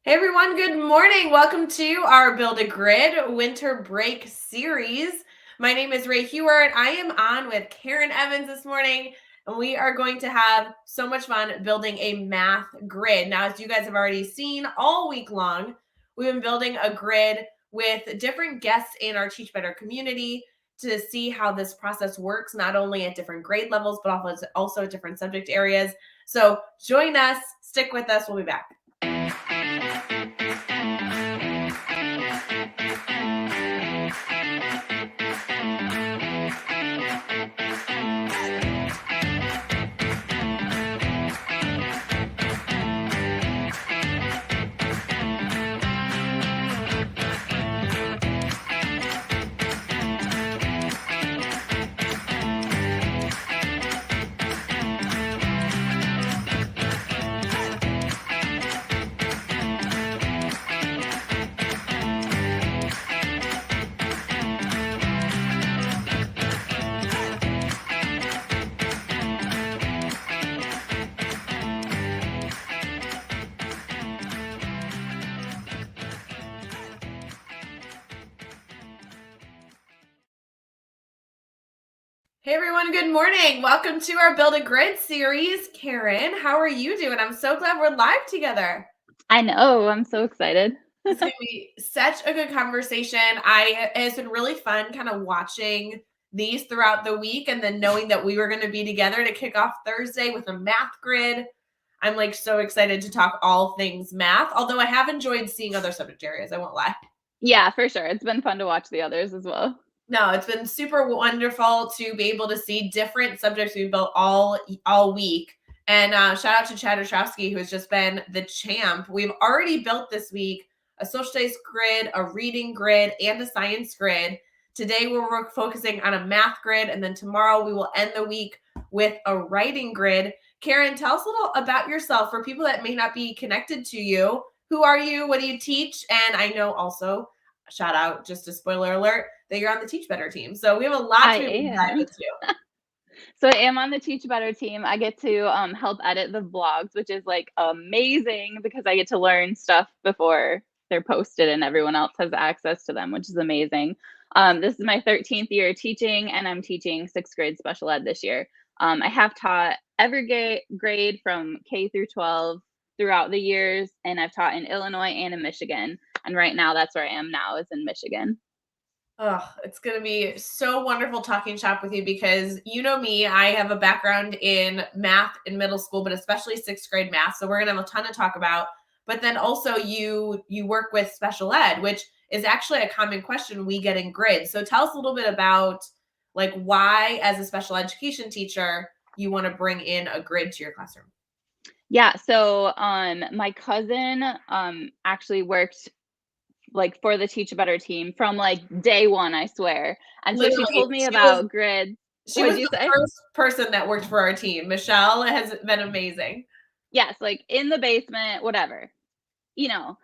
Hey everyone, good morning. Welcome to our Build a Grid winter break series. My name is Ray Hewart. I am on with Karen Evans this morning, and we are going to have so much fun building a math grid. Now, as you guys have already seen all week long, we've been building a grid with different guests in our Teach Better community to see how this process works, not only at different grade levels, but also at different subject areas. So join us, stick with us, we'll be back. Hey everyone, good morning. Welcome to our Build a Grid series. Karen, how are you doing? I'm so glad we're live together. I know, I'm so excited. It's going to be such a good conversation. It's been really fun kind of watching these throughout the week and then knowing that we were going to be together to kick off Thursday with a math grid. I'm like so excited to talk all things math, although I have enjoyed seeing other subject areas, I won't lie. Yeah, for sure. It's been fun to watch the others as well. No, it's been super wonderful to be able to see different subjects we built all week. And shout out to Chad Ostrowski, who has just been the champ. We've already built this week a social studies grid, a reading grid, and a science grid. Today, we're focusing on a math grid, and then tomorrow we will end the week with a writing grid. Karen, tell us a little about yourself for people that may not be connected to you. Who are you? What do you teach? And I know also, shout out, just a spoiler alert, that you're on the Teach Better team. So we have a lot to dive into. So I am on the Teach Better team. I get to help edit the vlogs, which is like amazing because I get to learn stuff before they're posted and everyone else has access to them, which is amazing. This is my 13th year teaching, and I'm teaching 6th grade special ed this year. I have taught every grade from K through 12 throughout the years, and I've taught in Illinois and in Michigan. And right now, that's where I am now, is in Michigan. Oh, it's going to be so wonderful talking shop with you because you know me, I have a background in math in middle school, but especially 6th grade math. So we're going to have a ton to talk about. But then also you work with special ed, which is actually a common question we get in grids. So tell us a little bit about like why as a special education teacher you want to bring in a grid to your classroom. Yeah, so my cousin actually worked like for the Teach Better team from like day one, I swear. And so she Literally, told me about grids. she What'd was you the say? first person that worked for our team. Michelle has been amazing. Yes, like in the basement, whatever. You know.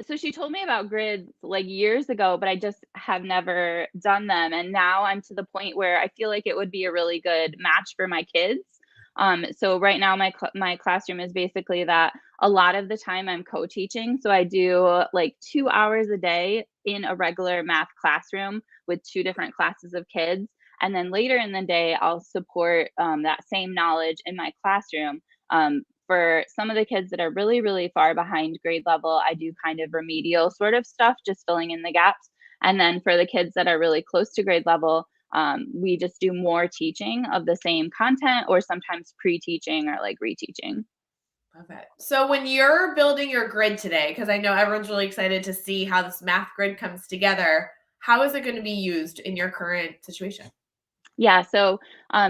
So she told me about grids like years ago, but I just have never done them. And now I'm to the point where I feel like it would be a really good match for my kids. So right now my classroom is basically that a lot of the time I'm co-teaching. So I do like 2 hours a day in a regular math classroom with 2 different classes of kids. And then later in the day, I'll support that same knowledge in my classroom. For some of the kids that are really, really far behind grade level, I do kind of remedial sort of stuff, just filling in the gaps. And then for the kids that are really close to grade level, we just do more teaching of the same content or sometimes pre-teaching or like reteaching. Love it. So when you're building your grid today, because I know everyone's really excited to see how this math grid comes together, how is it going to be used in your current situation? Yeah, so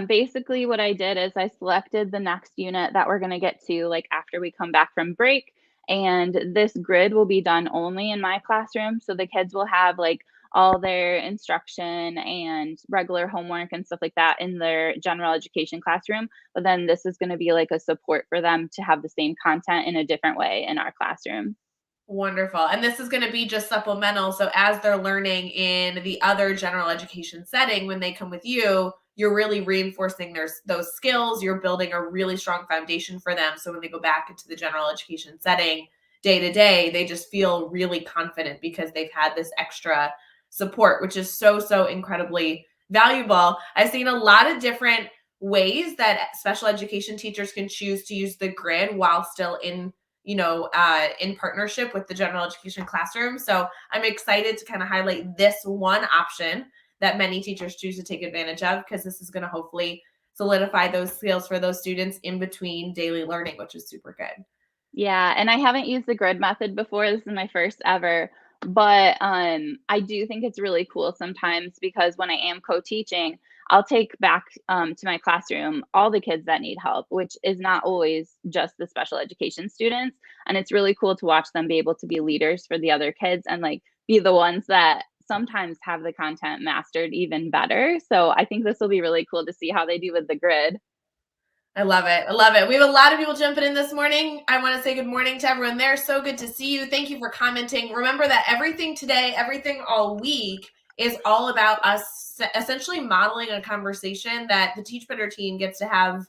basically what I did is I selected the next unit that we're going to get to like after we come back from break. And this grid will be done only in my classroom. So the kids will have like all their instruction and regular homework and stuff like that in their general education classroom. But then this is going to be like a support for them to have the same content in a different way in our classroom. Wonderful. And this is going to be just supplemental. So as they're learning in the other general education setting, when they come with you, you're really reinforcing those skills. You're building a really strong foundation for them. So when they go back into the general education setting, day to day, they just feel really confident because they've had this extra support, which is so, so incredibly valuable. I've seen a lot of different ways that special education teachers can choose to use the grid while still in in partnership with the general education classroom. So I'm excited to kind of highlight this one option that many teachers choose to take advantage of, because this is going to hopefully solidify those skills for those students in between daily learning, which is super good. Yeah, and I haven't used the grid method before. This is my first ever, but I do think it's really cool sometimes because when I am co-teaching, I'll take back to my classroom all the kids that need help, which is not always just the special education students. And it's really cool to watch them be able to be leaders for the other kids and like be the ones that sometimes have the content mastered even better. So I think this will be really cool to see how they do with the grid. I love it. I love it. We have a lot of people jumping in this morning. I want to say good morning to everyone there. So good to see you. Thank you for commenting. Remember that everything today, everything all week is all about us essentially modeling a conversation that the Teach Better team gets to have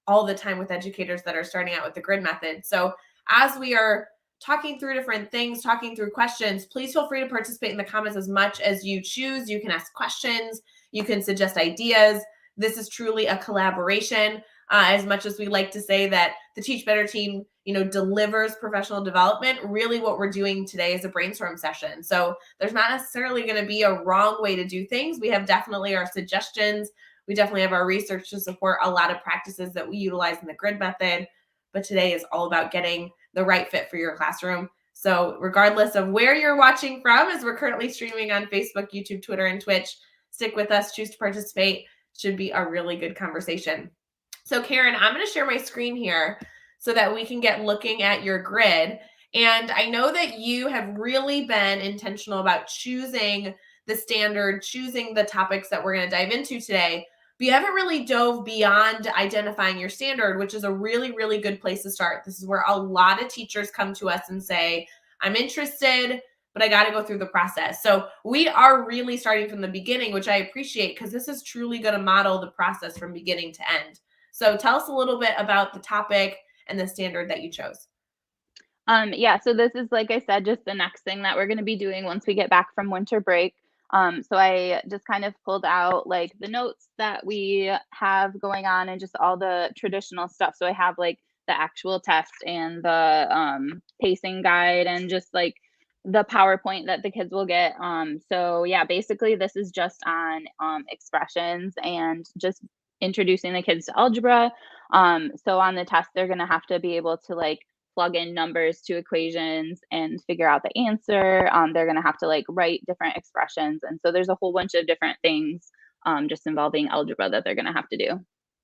all the time with educators that are starting out with the grid method. So as we are talking through different things, talking through questions, please feel free to participate in the comments as much as you choose. You can ask questions, you can suggest ideas. This is truly a collaboration. As much as we like to say that the Teach Better team, delivers professional development, really what we're doing today is a brainstorm session. So there's not necessarily going to be a wrong way to do things. We have definitely our suggestions. We definitely have our research to support a lot of practices that we utilize in the grid method. But today is all about getting the right fit for your classroom. So regardless of where you're watching from, as we're currently streaming on Facebook, YouTube, Twitter, and Twitch, stick with us, choose to participate. Should be a really good conversation. So Karen, I'm going to share my screen here so that we can get looking at your grid. And I know that you have really been intentional about choosing the standard, choosing the topics that we're going to dive into today. But you haven't really dove beyond identifying your standard, which is a really, really good place to start. This is where a lot of teachers come to us and say, I'm interested, but I got to go through the process. So we are really starting from the beginning, which I appreciate because this is truly going to model the process from beginning to end. So tell us a little bit about the topic and the standard that you chose. Yeah, so this is, like I said, just the next thing that we're going to be doing once we get back from winter break. So I just kind of pulled out like the notes that we have going on and just all the traditional stuff. So I have like the actual test and the pacing guide and just like the PowerPoint that the kids will get. So yeah, basically this is just on expressions and just introducing the kids to algebra. So on the test, they're going to have to be able to like plug in numbers to equations and figure out the answer. They're going to have to like write different expressions. And so there's a whole bunch of different things just involving algebra that they're going to have to do.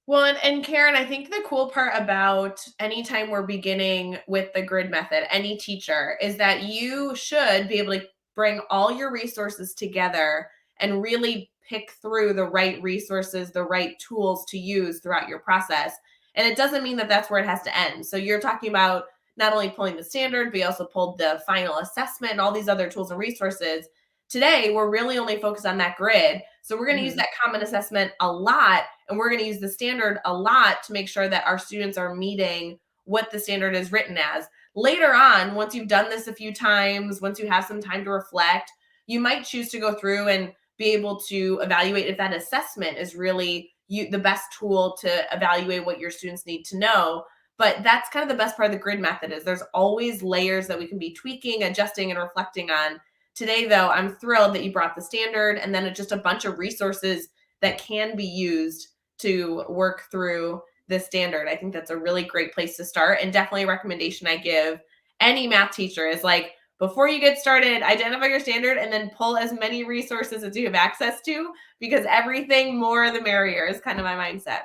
Well, and Karen, I think the cool part about anytime we're beginning with the grid method, any teacher, is that you should be able to bring all your resources together and really pick through the right resources, the right tools to use throughout your process. And it doesn't mean that that's where it has to end. So you're talking about not only pulling the standard, but you also pulled the final assessment and all these other tools and resources. Today, we're really only focused on that grid. So we're going to use that common assessment a lot, and we're going to use the standard a lot to make sure that our students are meeting what the standard is written as. Later on, once you've done this a few times, once you have some time to reflect, you might choose to go through and be able to evaluate if that assessment is really the best tool to evaluate what your students need to know. But that's kind of the best part of the grid method is there's always layers that we can be tweaking, adjusting, and reflecting on. Today, though, I'm thrilled that you brought the standard and then just a bunch of resources that can be used to work through the standard. I think that's a really great place to start, and definitely a recommendation I give any math teacher is like, before you get started, identify your standard and then pull as many resources as you have access to, because everything more the merrier is kind of my mindset.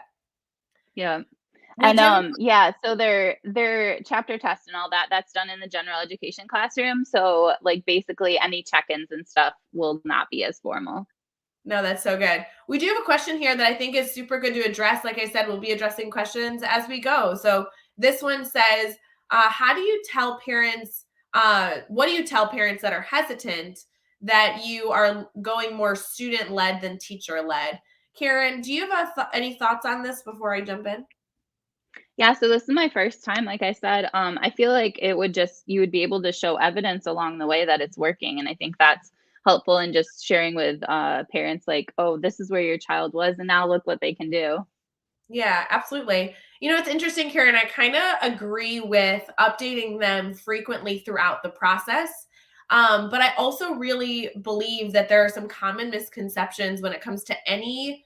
Yeah. We do. And yeah, so their chapter test and all that, that's done in the general education classroom. So like basically any check-ins and stuff will not be as formal. No, that's so good. We do have a question here that I think is super good to address. Like I said, we'll be addressing questions as we go. So this one says, how do you tell parents, what do you tell parents that are hesitant that you are going more student-led than teacher-led? Karen, do you have any thoughts on this before I jump in? Yeah, so this is my first time, like I said. I feel like it would just, you would be able to show evidence along the way that it's working. And I think that's helpful in just sharing with parents, like, oh, this is where your child was, and now look what they can do. Yeah, absolutely. It's interesting, Karen. I kind of agree with updating them frequently throughout the process. But I also really believe that there are some common misconceptions when it comes to any,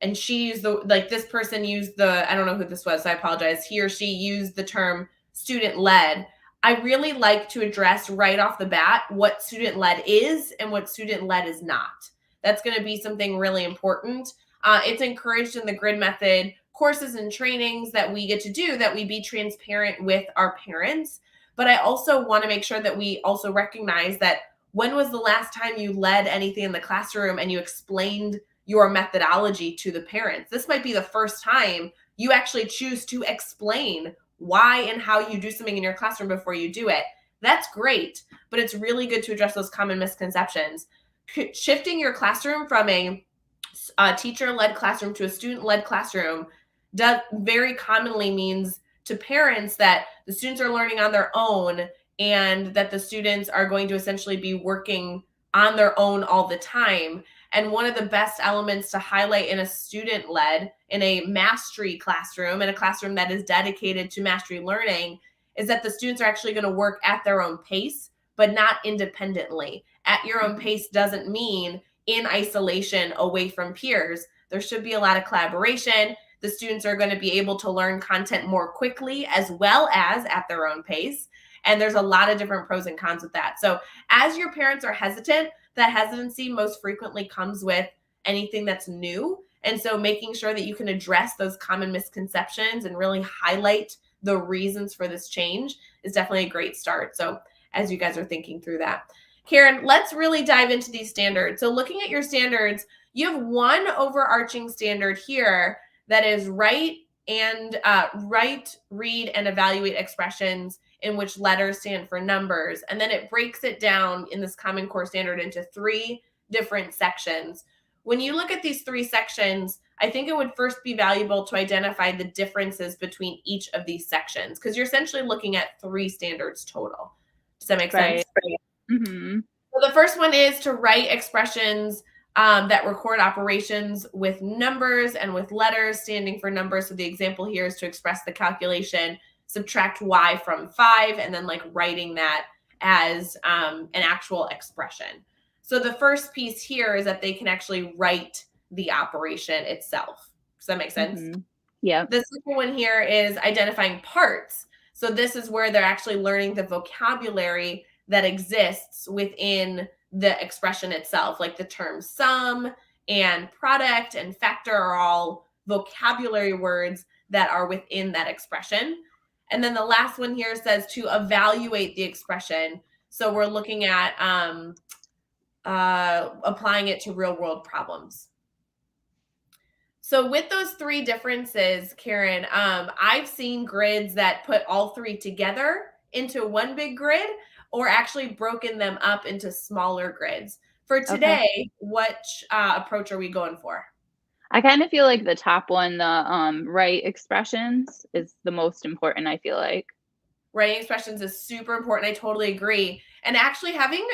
and she used the, like, this person used the, I don't know who this was, so I apologize. He or she used the term student led. I really like to address right off the bat what student led is and what student led is not. That's going to be something really important. It's encouraged in the grid method courses and trainings that we get to do, that we be transparent with our parents. But I also want to make sure that we also recognize that, when was the last time you led anything in the classroom and you explained your methodology to the parents? This might be the first time you actually choose to explain why and how you do something in your classroom before you do it. That's great, but it's really good to address those common misconceptions. Shifting your classroom from a teacher-led classroom to a student-led classroom does very commonly means to parents that the students are learning on their own, and that the students are going to essentially be working on their own all the time. And one of the best elements to highlight in a student led, in a mastery classroom, in a classroom that is dedicated to mastery learning, is that the students are actually going to work at their own pace, but not independently. At your own pace doesn't mean in isolation away from peers. There should be a lot of collaboration. The students are going to be able to learn content more quickly as well as at their own pace. And there's a lot of different pros and cons with that. So as your parents are hesitant, that hesitancy most frequently comes with anything that's new. And so making sure that you can address those common misconceptions and really highlight the reasons for this change is definitely a great start. So as you guys are thinking through that, Karen, let's really dive into these standards. So looking at your standards, you have one overarching standard here that is write, read, and evaluate expressions in which letters stand for numbers. And then it breaks it down in this Common Core standard into 3 different sections. When you look at these 3 sections, I think it would first be valuable to identify the differences between each of these sections, because you're essentially looking at 3 standards total. Does that make sense? Right. Mm-hmm. So the first one is to write expressions that record operations with numbers and with letters standing for numbers. So the example here is to express the calculation, subtract y from 5, and then like writing that as an actual expression. So the first piece here is that they can actually write the operation itself. Does that make sense? Mm-hmm. Yeah. The second one here is identifying parts. So this is where they're actually learning the vocabulary that exists within the expression itself, like the terms sum and product and factor are all vocabulary words that are within that expression. And then the last one here says to evaluate the expression. So we're looking at applying it to real world problems. So with those 3 differences, Karen, I've seen grids that put all 3 together into one big grid, or actually broken them up into smaller grids. For Okay. today, which approach are we going for? I kind of feel like the top one, the right expressions, is the most important, I feel like. Writing expressions is super important. I totally agree. And actually, having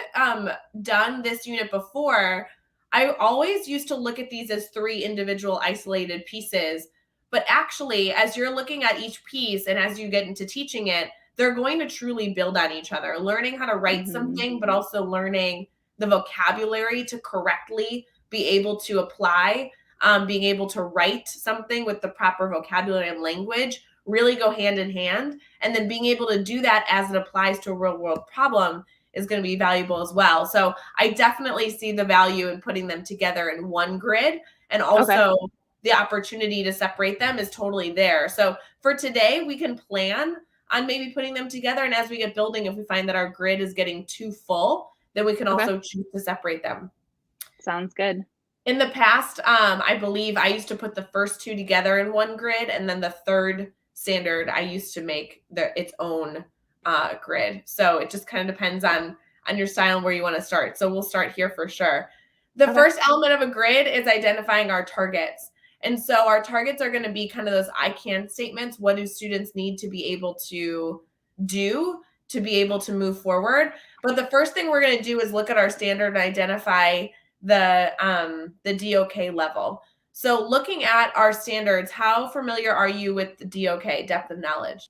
done this unit before, I always used to look at these as 3 individual isolated pieces. But actually, as you're looking at each piece and as you get into teaching it, they're going to truly build on each other, learning how to write Mm-hmm. something, but also learning the vocabulary to correctly be able to apply, being able to write something with the proper vocabulary and language really go hand in hand. And then being able to do that as it applies to a real world problem is going to be valuable as well. So I definitely see the value in putting them together in one grid, and Okay. also the opportunity to separate them is totally there. So for today, we can plan on maybe putting them together. And as we get building, if we find that our grid is getting too full, then we can Okay. also choose to separate them. Sounds good. In the past, I believe I used to put the first 2 together in one grid, and then the third standard I used to make its own grid. So it just kind of depends on your style and where you want to start. So we'll start here for sure. The Okay. first element of a grid is identifying our targets. And so our targets are going to be kind of those I can statements. What do students need to be able to do to be able to move forward? But the first thing we're going to do is look at our standard and identify the DOK level. So looking at our standards, how familiar are you with the DOK, depth of knowledge?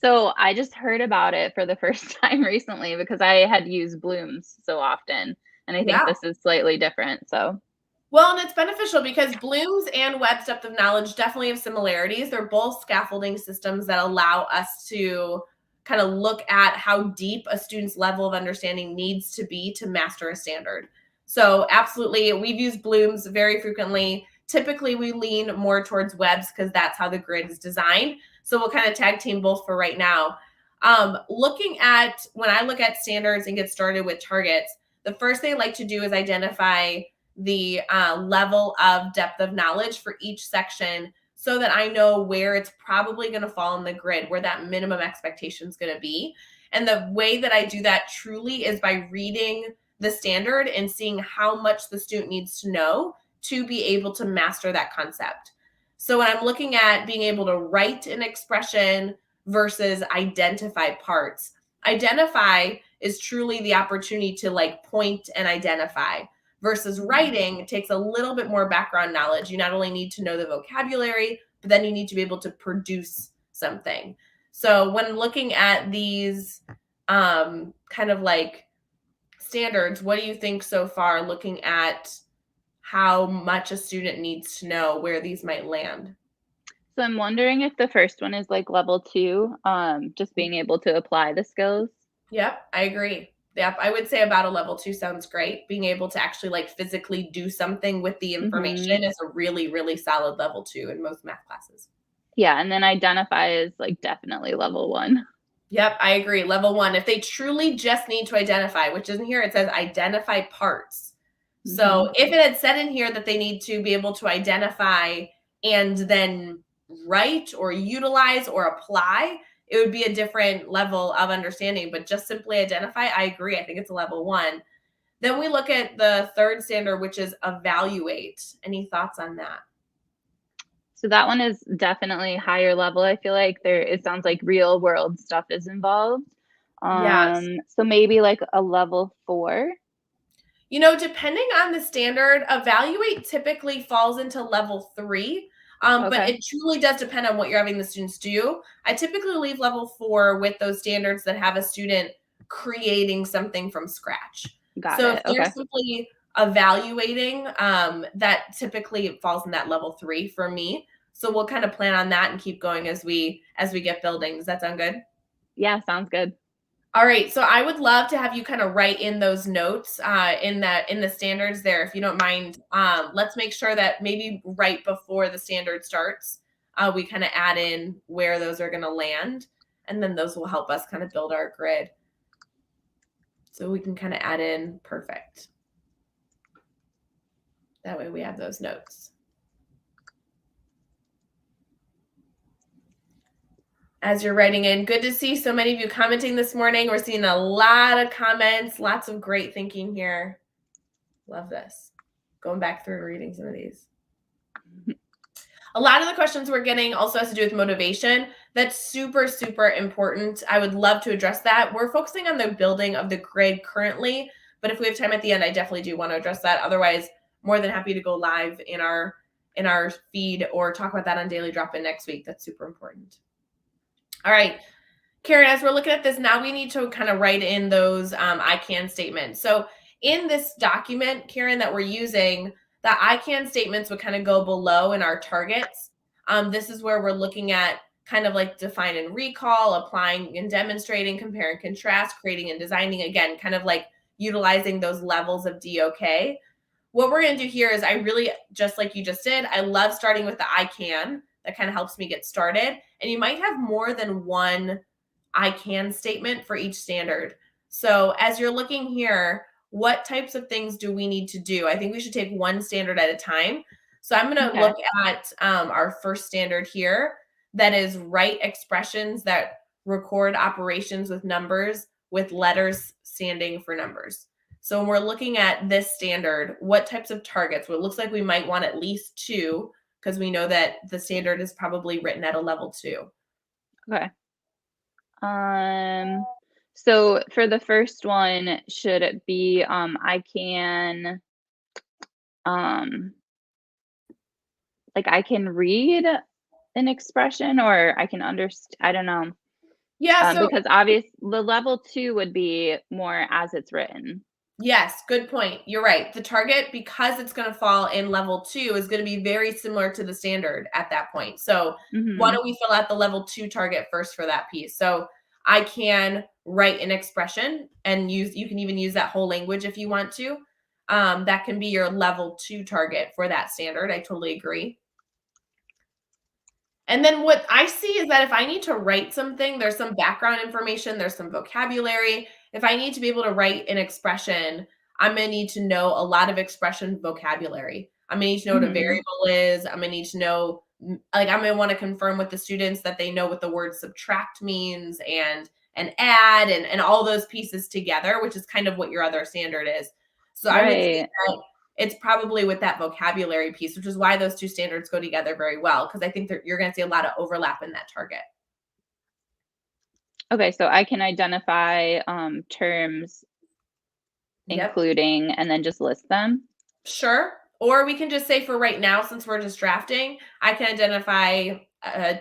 So I just heard about it for the first time recently because I had used Bloom's so often, and I think Yeah. this is slightly different. So Well, and it's beneficial because Bloom's and Webb's depth of knowledge definitely have similarities. They're both scaffolding systems that allow us to kind of look at how deep a student's level of understanding needs to be to master a standard. So, absolutely, we've used Bloom's very frequently. Typically, we lean more towards Webb's because that's how the grid is designed. So, we'll kind of tag team both for right now. Looking at when I look at standards and get started with targets, the first thing I like to do is identify the level of depth of knowledge for each section so that I know where it's probably going to fall in the grid, where that minimum expectation is going to be. And the way that I do that truly is by reading the standard and seeing how much the student needs to know to be able to master that concept. So when I'm looking at being able to write an expression versus identify parts, identify is truly the opportunity to like point and identify versus writing takes a little bit more background knowledge. You not only need to know the vocabulary, but then you need to be able to produce something. So when looking at these kind of like standards, what do you think so far looking at how much a student needs to know where these might land? So I'm wondering if the first one is like level 2, just being able to apply the skills. Yep, I agree. Yep, I would say about a level 2 sounds great. Being able to actually like physically do something with the Mhm. information is a really, really solid level 2 in most math classes. Yeah, and then identify is like definitely level 1. Yep, I agree. Level 1, if they truly just need to identify, which isn't here, it says identify parts. So Mhm. if it had said in here that they need to be able to identify and then write or utilize or apply, it would be a different level of understanding. But just simply identify, I agree. I think it's a level 1. Then we look at the third standard, which is evaluate. Any thoughts on that? So that one is definitely higher level. I feel like there it sounds like real world stuff is involved. Yes. So maybe like a level 4. You know, depending on the standard, evaluate typically falls into level 3, but Okay, it truly does depend on what you're having the students do. I typically leave level 4 with those standards that have a student creating something from scratch. got So if it. they're Okay. simply evaluating, that typically falls in that level 3 for me. So we'll kind of plan on that and keep going as we get building. Does that sound good? Yeah, sounds good. All right, so I would love to have you kind of write in those notes in the standards there, if you don't mind. Let's make sure that maybe right before the standard starts, we kind of add in where those are going to land, and then those will help us kind of build our grid. So we can kind of add in perfect. That way we have those notes. As you're writing in, good to see so many of you commenting this morning. We're seeing a lot of comments, lots of great thinking here. Love this. Going back through and reading some of these. A lot of the questions we're getting also has to do with motivation. That's super, super important. I would love to address that. We're focusing on the building of the grid currently, but if we have time at the end, I definitely do want to address that. Otherwise, more than happy to go live in our feed or talk about that on Daily Drop-In next week. That's super important. All right. Karen, as we're looking at this, now we need to kind of write in those I can statements. So in this document, Karen, that we're using, the I can statements would kind of go below in our targets. This is where we're looking at kind of like define and recall, applying and demonstrating, compare and contrast, creating and designing, again, kind of like utilizing those levels of DOK. What we're going to do here is I really, just like you just did, I love starting with the I can. That kind of helps me get started. And you might have more than one I can statement for each standard. So as you're looking here, what types of things do we need to do? I think we should take one standard at a time. So I'm going to Okay. look at our first standard here that is write expressions that record operations with numbers with letters standing for numbers. So when we're looking at this standard, what types of targets? Well, it looks like we might want at least 2 because we know that the standard is probably written at a level 2. Okay. So for the first one, should it be, I can, um, like I can read an expression or I can I don't know. Yeah, so Because the level 2 would be more as it's written. yes, good point. You're right. The target, because it's going to fall in level 2, is going to be very similar to the standard at that point. So why Mhm. don't we fill out the level 2 target first for that piece? So I can write an expression and you can even use that whole language if you want to. That can be your level 2 target for that standard. I totally agree. And then what I see is that if I need to write something, there's some background information, there's some vocabulary. If I need to be able to write an expression, I'm going to need to know a lot of expression vocabulary. I'm going to need to know what a Mhm. variable is. I'm going to need to know, like, I'm going to want to confirm with the students that they know what the word subtract means and add and all those pieces together, which is kind of what your other standard is. So I would say Right. that it's probably with that vocabulary piece, which is why those two standards go together very well, because I think that you're going to see a lot of overlap in that target. Okay, so I can identify, terms Yep, including and then just list them? sure. Or we can just say for right now, since we're just drafting, I can identify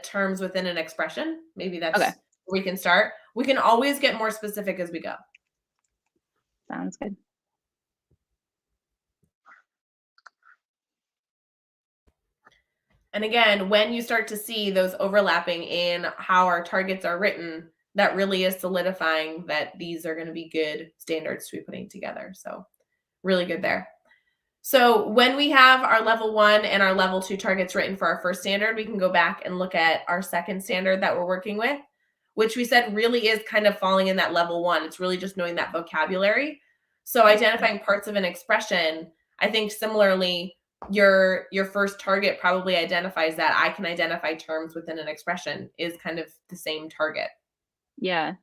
terms within an expression. Maybe Okay, that's where we can start. We can always get more specific as we go. sounds good. And again, when you start to see those overlapping in how our targets are written, that really is solidifying that these are going to be good standards to be putting together. So, really good there. So when we have our level 1 and our level 2 targets written for our first standard, we can go back and look at our second standard that we're working with, which we said really is kind of falling in that level 1. It's really just knowing that vocabulary. So identifying parts of an expression, I think similarly, your first target probably identifies that I can identify terms within an expression is kind of the same target. Yeah.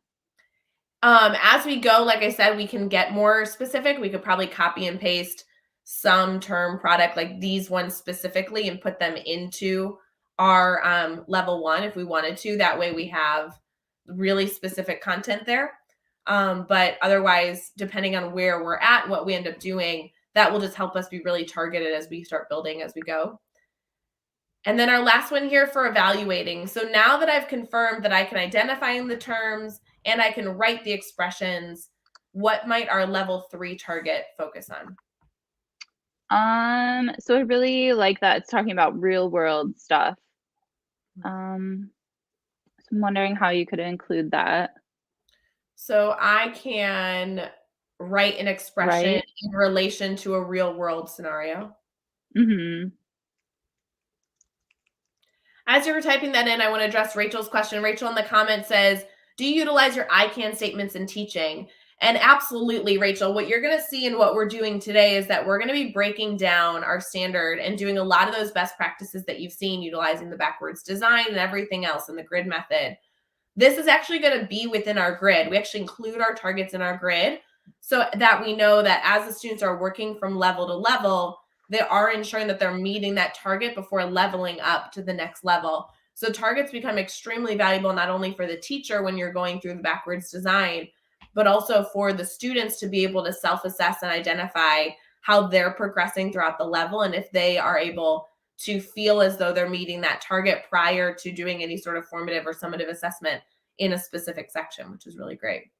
As we go, like I said, we can get more specific. We could probably copy and paste some term product like these ones specifically and put them into our level 1 if we wanted to. That way we have really specific content there. But otherwise, depending on where we're at, what we end up doing, that will just help us be really targeted as we start building as we go. And then our last one here for evaluating. So now that I've confirmed that I can identify the terms and I can write the expressions, what might our level 3 target focus on? So I really like that it's talking about real world stuff. Um, so I'm wondering how you could include that, So I can write an expression right? in relation to a real world scenario. Mhm. As you were typing that in, I want to address Rachel's question. Rachel in the comment says, do you utilize your I can statements in teaching? And absolutely, Rachel, what you're going to see in what we're doing today is that we're going to be breaking down our standard and doing a lot of those best practices that you've seen, utilizing the backwards design and everything else in the grid method. This is actually going to be within our grid. We actually include our targets in our grid so that we know that as the students are working from level to level, they are ensuring that they're meeting that target before leveling up to the next level. So targets become extremely valuable, not only for the teacher when you're going through the backwards design, but also for the students to be able to self-assess and identify how they're progressing throughout the level and if they are able to feel as though they're meeting that target prior to doing any sort of formative or summative assessment in a specific section, which is really great.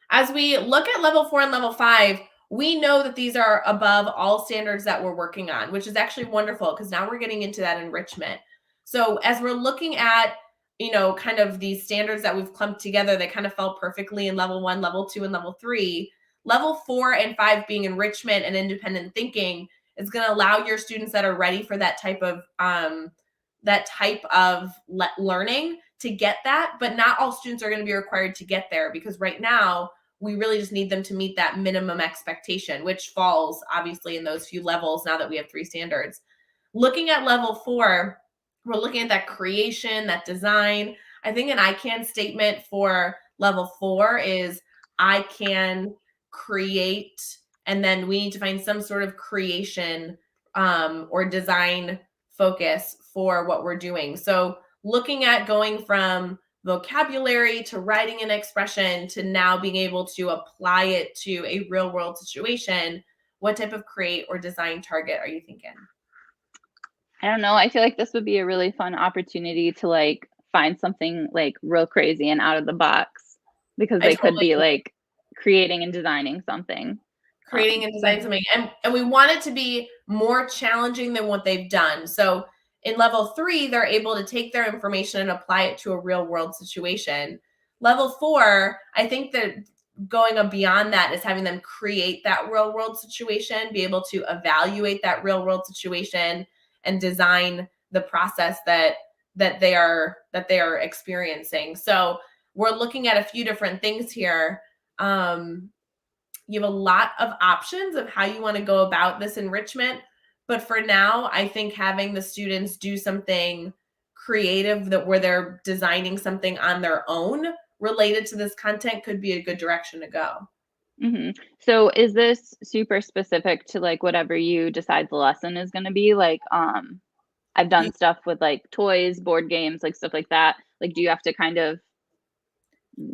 As we look at level 4 and level 5, we know that these are above all standards that we're working on, which is actually wonderful because now we're getting into that enrichment. So as we're looking at, kind of these standards that we've clumped together, they kind of fell perfectly in level 1, level 2, and level 3. Level 4 and 5 being enrichment and independent thinking is going to allow your students that are ready for that type of learning to get that, but not all students are going to be required to get there because right now we really just need them to meet that minimum expectation, which falls obviously in those few levels now that we have 3 standards. Looking at level 4, we're looking at that creation, that design. I think an I can statement for level 4 is I can create, and then we need to find some sort of creation or design focus for what we're doing. So looking at going from vocabulary to writing an expression to now being able to apply it to a real world situation, what type of create or design target are you thinking? I don't know. I feel like this would be a really fun opportunity to like find something like real crazy and out of the box because I they could totally be agree. like creating and designing something. Creating and So designing something. And we want it to be more challenging than what they've done. So in level 3, they're able to take their information and apply it to a real world situation. Level 4, I think that going beyond that is having them create that real world situation, be able to evaluate that real world situation and design the process that they are experiencing. So we're looking at a few different things here. You have a lot of options of how you want to go about this enrichment. But for now, I think having the students do something creative that where they're designing something on their own related to this content could be a good direction to go. So is this super specific to like whatever you decide the lesson is going to be? Like, I've You, done stuff with like toys, board games, like stuff like that. Like, do you have to kind of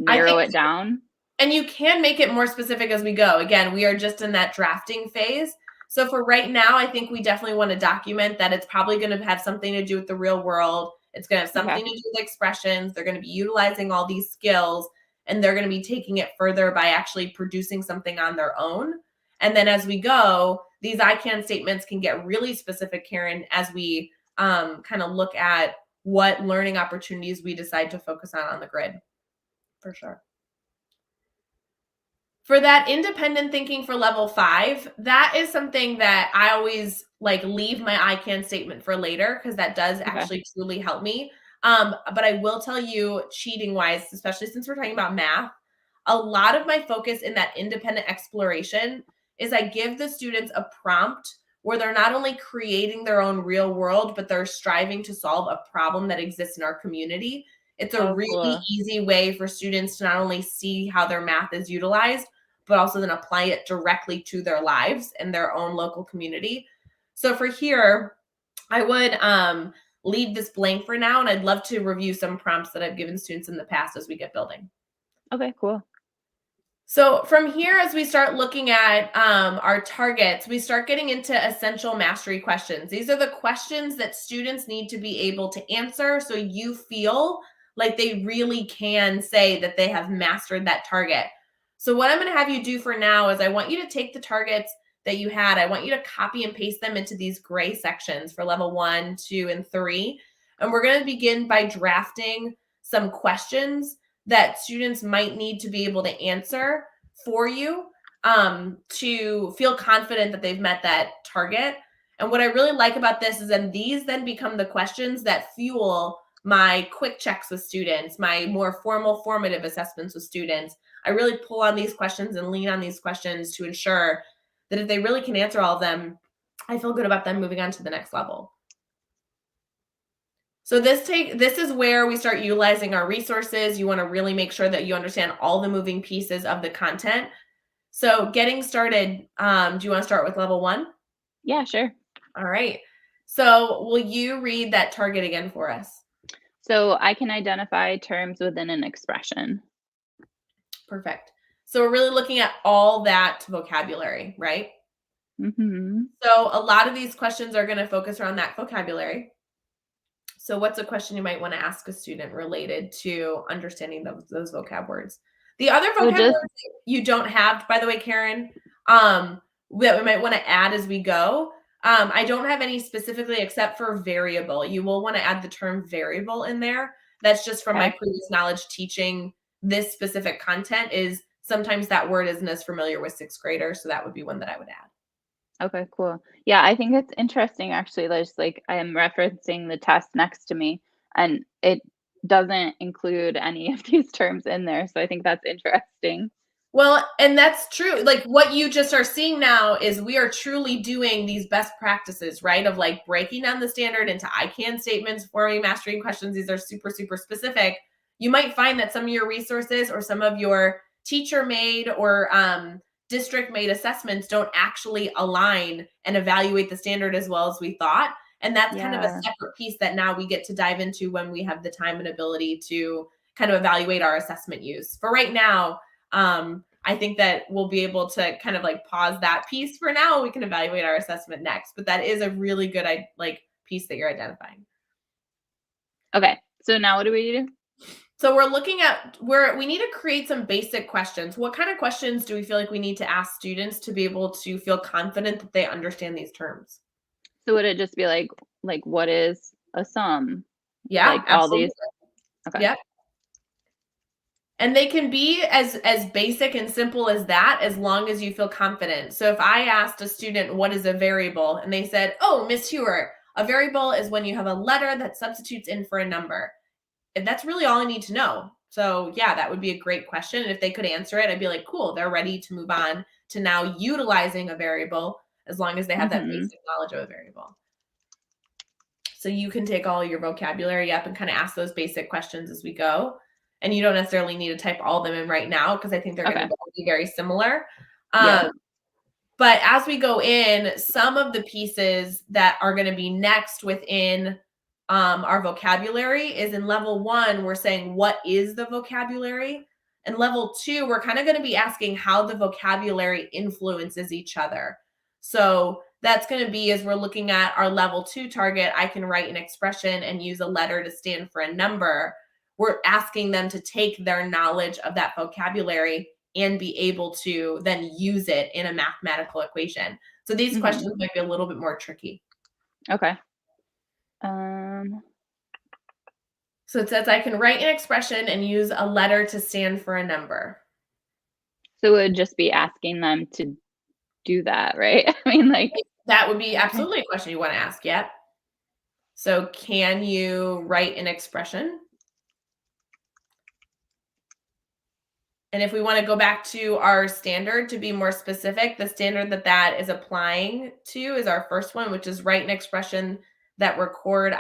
I narrow think it down? And you can make it more specific as we go. Again, we are just in that drafting phase. So for right now, I think we definitely want to document that it's probably going to have something to do with the real world. It's going to have Okay. something to do with expressions. They're going to be utilizing all these skills and they're going to be taking it further by actually producing something on their own. And then as we go, these I can statements can get really specific, Karen, as we kind of look at what learning opportunities we decide to focus on the grid, for sure. For that independent thinking for level 5, that is something that I always like leave my I can statement for later because that does Okay. actually truly help me. But I will tell you, cheating wise, especially since we're talking about math, a lot of my focus in that independent exploration is I give the students a prompt where they're not only creating their own real world, but they're striving to solve a problem that exists in our community. It's a Oh, really cool. easy way for students to not only see how their math is utilized, but also then apply it directly to their lives and their own local community. So for here, I would leave this blank for now, and I'd love to review some prompts that I've given students in the past as we get building. Okay, cool. So from here, as we start looking at our targets, we start getting into essential mastery questions. These are the questions that students need to be able to answer so you feel like they really can say that they have mastered that target. So what I'm going to have you do for now is I want you to take the targets that you had. I want you to copy and paste them into these gray sections for level 1, 2, and 3. And we're going to begin by drafting some questions that students might need to be able to answer for you to feel confident that they've met that target. And what I really like about this is then these then become the questions that fuel my quick checks with students, my more formal formative assessments with students. I really pull on these questions and lean on these questions to ensure that if they really can answer all of them, I feel good about them moving on to the next level. So this is where we start utilizing our resources. You want to really make sure that you understand all the moving pieces of the content. So getting started, do you want to start with level 1? Yeah, sure. All right. So will you read that target again for us? So I can identify terms within an expression. Perfect. So we're really looking at all that vocabulary, right? Mhm. So a lot of these questions are going to focus around that vocabulary. So what's a question you might want to ask a student related to understanding those vocab words? The other So vocab just words you don't have, by the way, Karen, that we might want to add as we go. I don't have any specifically except for variable. You will want to add the term variable in there. That's just from my okay. previous knowledge teaching this specific content is sometimes that word isn't as familiar with sixth graders. So that would be one that I would add. Okay, cool. Yeah, I think it's interesting actually. There's like I am referencing the test next to me and it doesn't include any of these terms in there. So I think that's interesting. Well, and that's true. Like what you just are seeing now is we are truly doing these best practices, right? Of like breaking down the standard into I can statements, forming mastering questions. These are super, super specific. You might find that some of your resources or some of your teacher made or district made assessments don't actually align and evaluate the standard as well as we thought. And that's kind of a Yeah. separate piece that now we get to dive into when we have the time and ability to kind of evaluate our assessment use. For right now, I think that we'll be able to kind of like pause that piece for now. We can evaluate our assessment next, but that is a really good like piece that you're identifying. Okay. So now what do we do? So we're looking at where we need to create some basic questions. What kind of questions do we feel like we need to ask students to be able to feel confident that they understand these terms? So would it just be like what is a sum? Yeah, Like all absolutely. these. Okay. Yeah. And they can be as basic and simple as that as long as you feel confident. So if I asked a student what is a variable and they said, "Oh, Miss Hewer, a variable is when you have a letter that substitutes in for a number." And that's really all I need to know. So yeah, that would be a great question. And if they could answer it, I'd be like, cool, they're ready to move on to now utilizing a variable as long as they have that Mhm. basic knowledge of a variable. So you can take all your vocabulary up and kind of ask those basic questions as we go. And you don't necessarily need to type all of them in right now because I think they're going Okay. to be very similar. Yep. Um, but as we go in, some of the pieces that are going to be next within our vocabulary is in level 1, we're saying, what is the vocabulary? And level 2, we're kind of going to be asking how the vocabulary influences each other. So that's going to be as we're looking at our level 2 target, I can write an expression and use a letter to stand for a number. We're asking them to take their knowledge of that vocabulary and be able to then use it in a mathematical equation. So these Mhm. questions might be a little bit more tricky. Okay. Um, So it says I can write an expression and use a letter to stand for a number. so it would just be asking them to do that, right? I mean, like, That would be okay. absolutely a question you want to ask. Yep. So can you write an expression? And if we want to go back to our standard to be more specific, the standard that is applying to is our first one, which is write an expression that record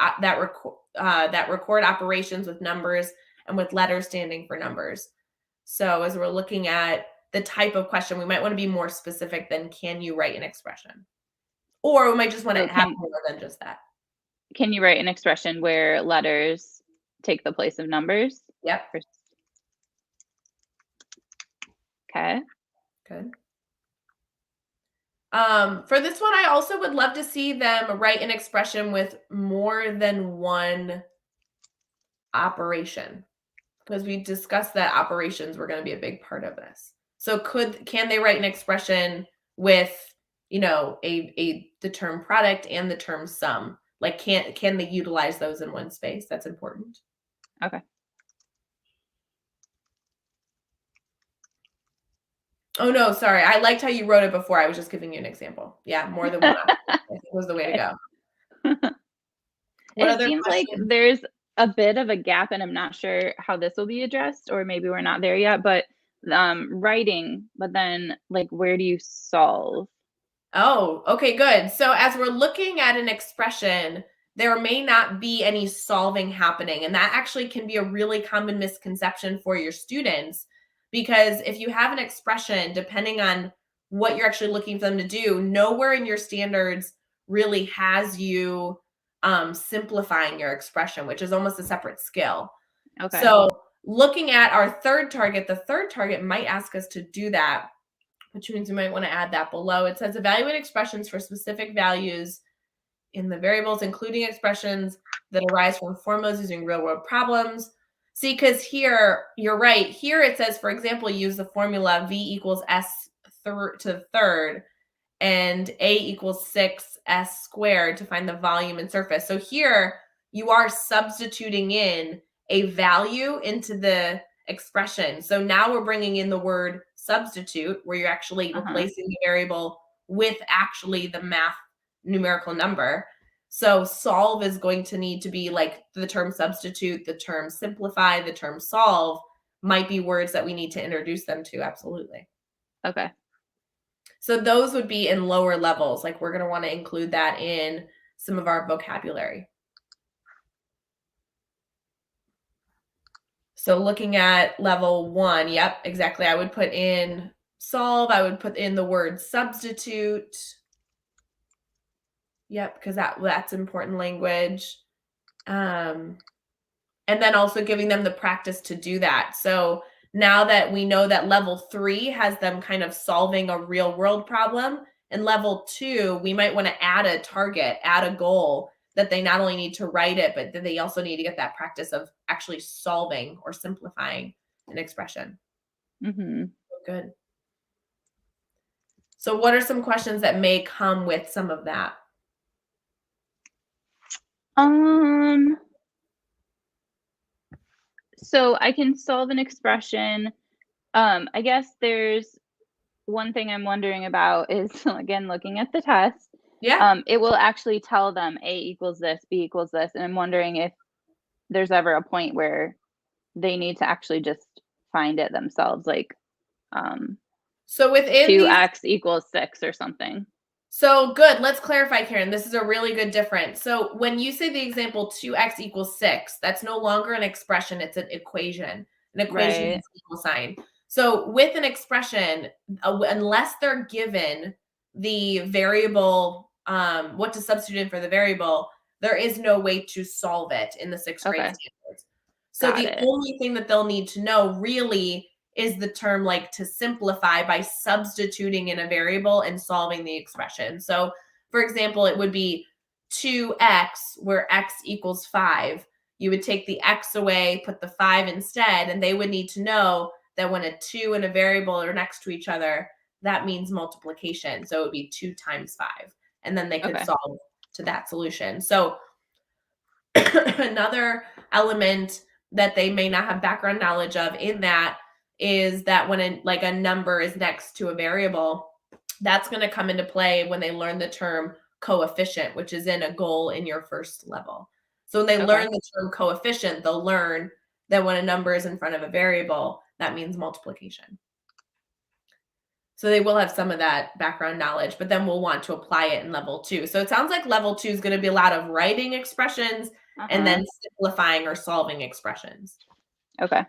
operations with numbers and with letters standing for numbers. So as we're looking at the type of question, we might want to be more specific than can you write an expression? Or we might just want to So have more than just that. can you write an expression where letters take the place of numbers? Yep. Or okay. Good. For this one, I also would love to see them write an expression with more than one operation because we discussed that operations were going to be a big part of this. So can they write an expression with, the term product and the term sum? Like can they utilize those in one space? That's important. Okay. Oh no, sorry. I liked how you wrote it before. I was just giving you an example. Yeah, more than one operation, I think was the way to Okay. go. What It other seems like questions? there's a bit of a gap, and I'm not sure how this will be addressed, or maybe we're not there yet, but, writing, but then, like, where do you solve? Oh, okay, good. So as we're looking at an expression, there may not be any solving happening. And that actually can be a really common misconception for your students because if you have an expression, depending on what you're actually looking for them to do, nowhere in your standards really has you simplifying your expression, which is almost a separate skill. Okay. So looking at our third target, the third target might ask us to do that, which means we might want to add that below. It says evaluate expressions for specific values in the variables, including expressions that arise from formulas using real world problems. See, because here, you're right. Here it says, for example, use the formula V equals S to the third and A equals 6S squared to find the volume and surface. So here you are substituting in a value into the expression. So now we're bringing in the word substitute, where you're actually Uh-huh. replacing the variable with actually the math numerical number. So solve is going to need to be like the term substitute, the term simplify, the term solve might be words that we need to introduce them to. Absolutely. Okay. So those would be in lower levels. Like we're going to want to include that in some of our vocabulary. So looking at level 1, yep, exactly. I would put in solve. I would put in the word substitute. Yep, because that's important language. Um, and then also giving them the practice to do that. So now that we know that level 3 has them kind of solving a real world problem, and level 2, we might want to add a target, add a goal that they not only need to write it, but that they also need to get that practice of actually solving or simplifying an expression. Mhm. Good. So what are some questions that may come with some of that? Um, so I can solve an expression. I guess there's one thing I'm wondering about is again looking at the test. Yeah. It will actually tell them A equals this, B equals this, and I'm wondering if there's ever a point where they need to actually just find it themselves, like um, So within these 2x equals 6 or something. So good. Let's clarify, Karen. This is a really good difference. So when you say the example 2x equals 6, that's no longer an expression, it's an equation. An equation has Right. an equal sign. So with an expression, unless they're given the variable, what to substitute in for the variable, there is no way to solve it in the sixth grade Okay. standards. So Got the it. only thing that they'll need to know really is the term like to simplify by substituting in a variable and solving the expression. So, for example, it would be 2x where x equals 5. You would take the x away, put the 5 instead, and they would need to know that when a 2 and a variable are next to each other, that means multiplication. So it would be 2 times 5. And then they could Okay. solve to that solution. So another element that they may not have background knowledge of in that is that when a number is next to a variable, that's going to come into play when they learn the term coefficient, which is in a goal in your first level. So when they learn Okay. the term coefficient, they'll learn that when a number is in front of a variable, that means multiplication. So they will have some of that background knowledge, but then we'll want to apply it in level 2. So it sounds like level 2 is going to be a lot of writing expressions and Uh-huh. then simplifying or solving expressions. Okay.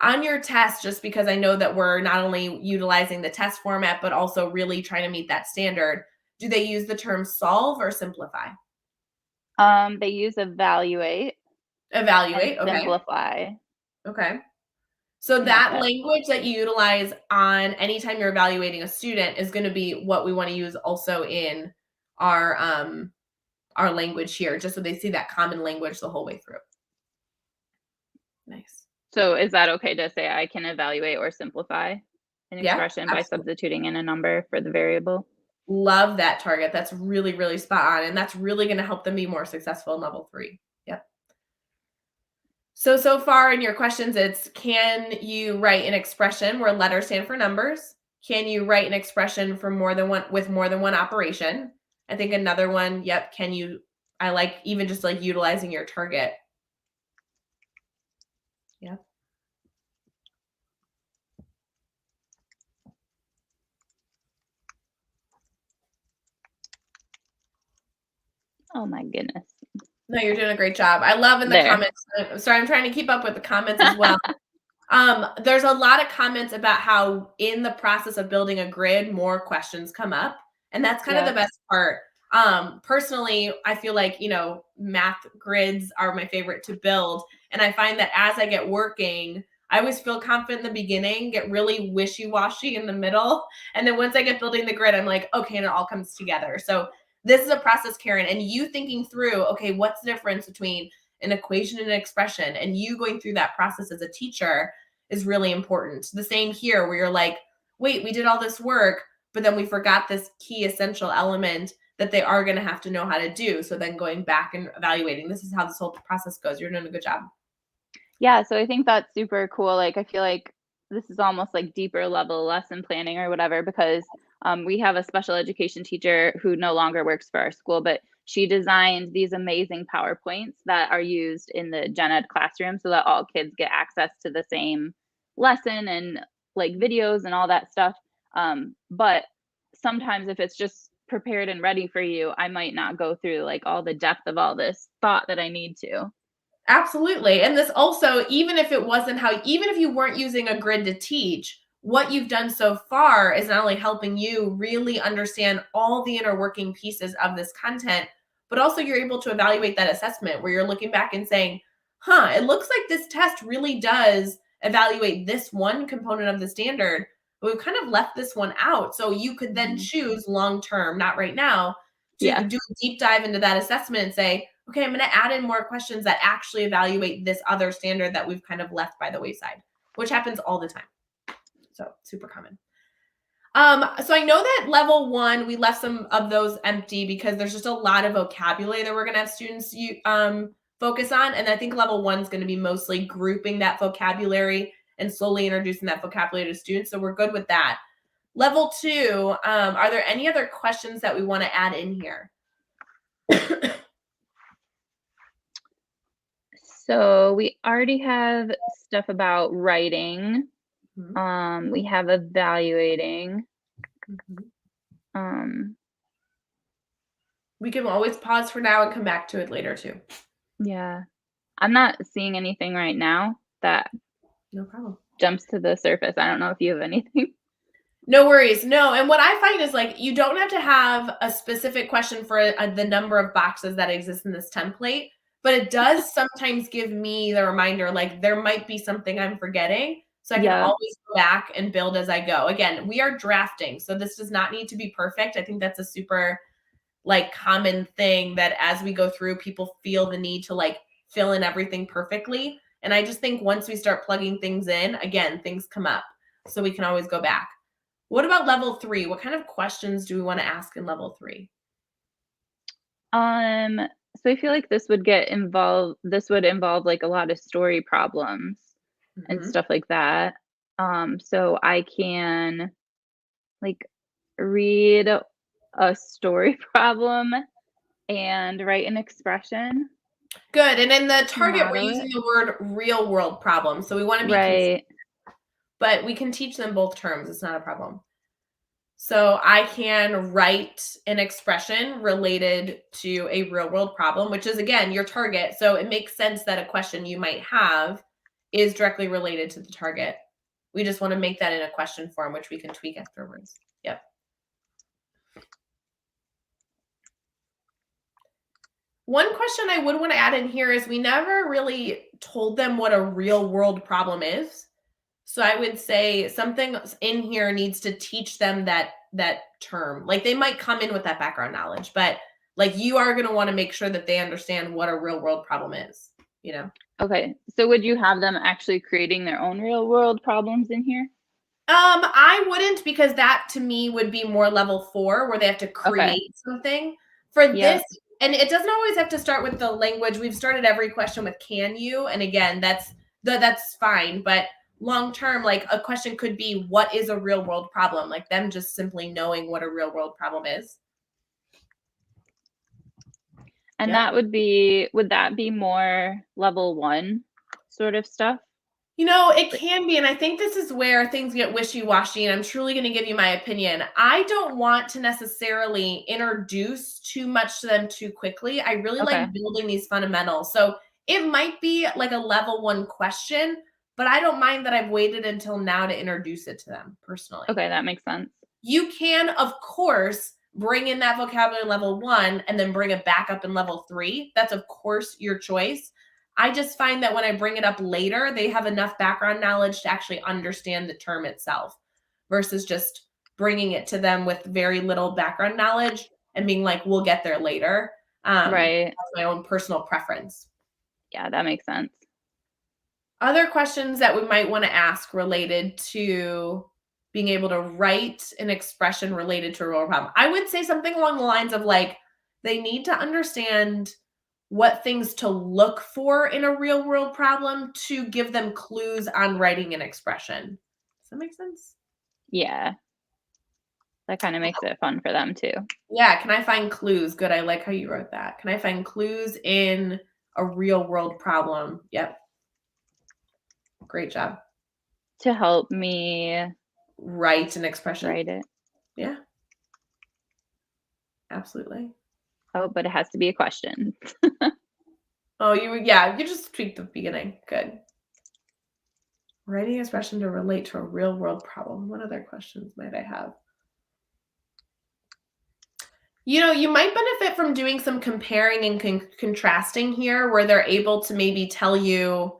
On your test, just because I know that we're not only utilizing the test format, but also really trying to meet that standard, do they use the term solve or simplify? They use evaluate and Evaluate. Okay. simplify, Okay. So and that's that it. language that you utilize on anytime you're evaluating a student is going to be what we want to use also in our our language here, just so they see that common language the whole way through. Nice. So is that okay to say I can evaluate or simplify an Yeah, expression by absolutely. substituting in a number for the variable? Love that target. That's really, really spot on. And that's really going to help them be more successful in level 3. Yep. So far in your questions, it's can you write an expression where letters stand for numbers? Can you write an expression for more than one with more than one operation? I think another one, yep, can you I like even just like utilizing your target. Yeah. Oh my goodness. No, you're doing a great job. I love in the There. comments. Sorry, I'm trying to keep up with the comments as well. There's a lot of comments about how in the process of building a grid, more questions come up. And that's kind of the Yep. best part. Personally, I feel like, math grids are my favorite to build. And I find that as I get working, I always feel confident in the beginning, get really wishy-washy in the middle. And then once I get building the grid, I'm like, okay, and it all comes together. So this is a process, Karen, and you thinking through, okay, what's the difference between an equation and an expression, and you going through that process as a teacher is really important. The same here where you're like, wait, we did all this work, but then we forgot this key essential element that they are going to have to know how to do. So then going back and evaluating, this is how this whole process goes. You're doing a good job. Yeah, so I think that's super cool. Like, I feel like this is almost like deeper level lesson planning or whatever because we have a special education teacher who no longer works for our school, but she designed these amazing PowerPoints that are used in the gen ed classroom so that all kids get access to the same lesson and like videos and all that stuff. But sometimes if it's just prepared and ready for you, I might not go through like all the depth of all this thought that I need to. Absolutely. And this also, even if it wasn't how, even if you weren't using a grid to teach, what you've done so far is not only helping you really understand all the inner working pieces of this content, but also you're able to evaluate that assessment where you're looking back and saying, huh, it looks like this test really does evaluate this one component of the standard, but we've kind of left this one out. So you could then choose long term, not right now, to do a deep dive into that assessment and say, okay, I'm going to add in more questions that actually evaluate this other standard that we've kind of left by the wayside, which happens all the time. So super common. So I know that level 1, we left some of those empty because there's just a lot of vocabulary that we're going to have students focus on. And I think level 1 is going to be mostly grouping that vocabulary and slowly introducing that vocabulary to students. So we're good with that. Level 2, are there any other questions that we want to add in here? So we already have stuff about writing. We have evaluating. We can always pause for now and come back to it later too. Yeah. I'm not seeing anything right now that no problem jumps to the surface. I don't know if you have anything. No worries. No. And what I find is like, you don't have to have a specific question for the number of boxes that exist in this template, but it does sometimes give me the reminder, like there might be something I'm forgetting. So I can always go back and build as I go. Again, we are drafting, so this does not need to be perfect. I think that's a super like common thing that as we go through, people feel the need to like fill in everything perfectly. And I just think once we start plugging things in, again, things come up. So we can always go back. What about level 3? What kind of questions do we want to ask in level 3? So I feel like this would involve like a lot of story problems and stuff like that. So I can like read a story problem and write an expression. Good. And in the target, we're using the word real world problem. So we want to be consistent, but we can teach them both terms. It's not a problem. So I can write an expression related to a real world problem, which is, again, your target. So it makes sense that a question you might have is directly related to the target. We just want to make that in a question form, which we can tweak afterwards. Yep. One question I would want to add in here is we never really told them what a real world problem is. So I would say something in here needs to teach them that term. Like they might come in with that background knowledge, but like you are going to want to make sure that they understand what a real world problem is, you know? Okay. So would you have them actually creating their own real world problems in here? I wouldn't, because that to me would be more level 4 where they have to create something for this. And it doesn't always have to start with the language. We've started every question with can you? And again, that's fine. But long term, like a question could be, what is a real world problem? Like them just simply knowing what a real world problem is. And would that be more level 1 sort of stuff? You know, it can be. And I think this is where things get wishy-washy. And I'm truly going to give you my opinion. I don't want to necessarily introduce too much to them too quickly. I really like building these fundamentals. So it might be like a level 1 question, but I don't mind that I've waited until now to introduce it to them personally. Okay, that makes sense. You can, of course, bring in that vocabulary level 1 and then bring it back up in level 3. That's, of course, your choice. I just find that when I bring it up later, they have enough background knowledge to actually understand the term itself versus just bringing it to them with very little background knowledge and being like, we'll get there later. That's my own personal preference. Yeah, that makes sense. Other questions that we might want to ask related to being able to write an expression related to a real problem. I would say something along the lines of like, they need to understand what things to look for in a real world problem to give them clues on writing an expression. Does that make sense? Yeah. That kind of makes it fun for them too. Yeah. Can I find clues? Good. I like how you wrote that. Can I find clues in a real world problem? Yep. Great job. To help me write an expression. Write it. Yeah. Absolutely. Oh, but it has to be a question. Oh, you just tweaked the beginning. Good. Writing an expression to relate to a real world problem. What other questions might I have? You might benefit from doing some comparing and contrasting here, where they're able to maybe tell you,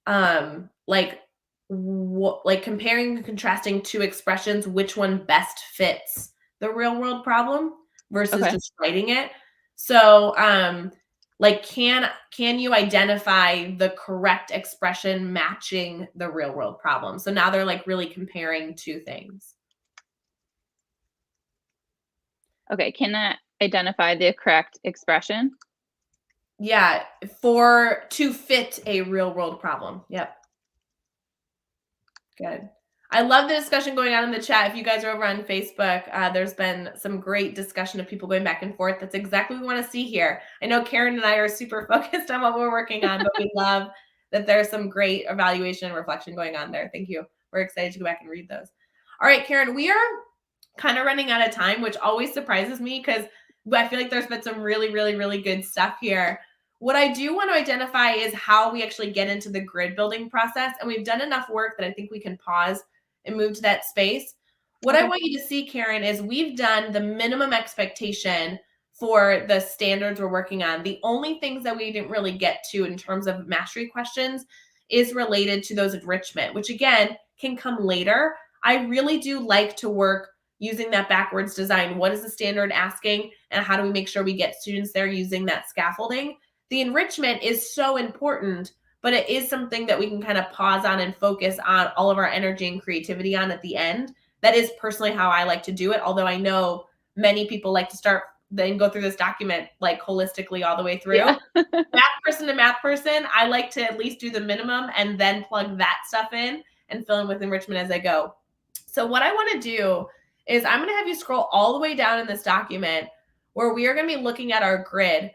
like what, like comparing and contrasting two expressions, which one best fits the real world problem versus Okay. just writing it. So, like can you identify the correct expression matching the real world problem? So now they're like really comparing two things. Okay. Can I identify the correct expression? Yeah, to fit a real world problem. Yep. Good. I love the discussion going on in the chat. If you guys are over on Facebook, there's been some great discussion of people going back and forth. That's exactly what we want to see here. I know Karen and I are super focused on what we're working on, but we love that there's some great evaluation and reflection going on there. Thank you. We're excited to go back and read those. All right, Karen, we are kind of running out of time, which always surprises me because I feel like there's been some really, really, really good stuff here. What I do want to identify is how we actually get into the grid building process. And we've done enough work that I think we can pause and move to that space. What I want you to see, Karen, is we've done the minimum expectation for the standards we're working on. The only things that we didn't really get to in terms of mastery questions is related to those enrichment, which again can come later. I really do like to work using that backwards design. What is the standard asking, and how do we make sure we get students there using that scaffolding? The enrichment is so important, but it is something that we can kind of pause on and focus on all of our energy and creativity on at the end. That is personally how I like to do it, although I know many people like to start then go through this document like holistically all the way through. Yeah. Math person to math person, I like to at least do the minimum and then plug that stuff in and fill in with enrichment as I go. So what I want to do is I'm going to have you scroll all the way down in this document where we are going to be looking at our grid.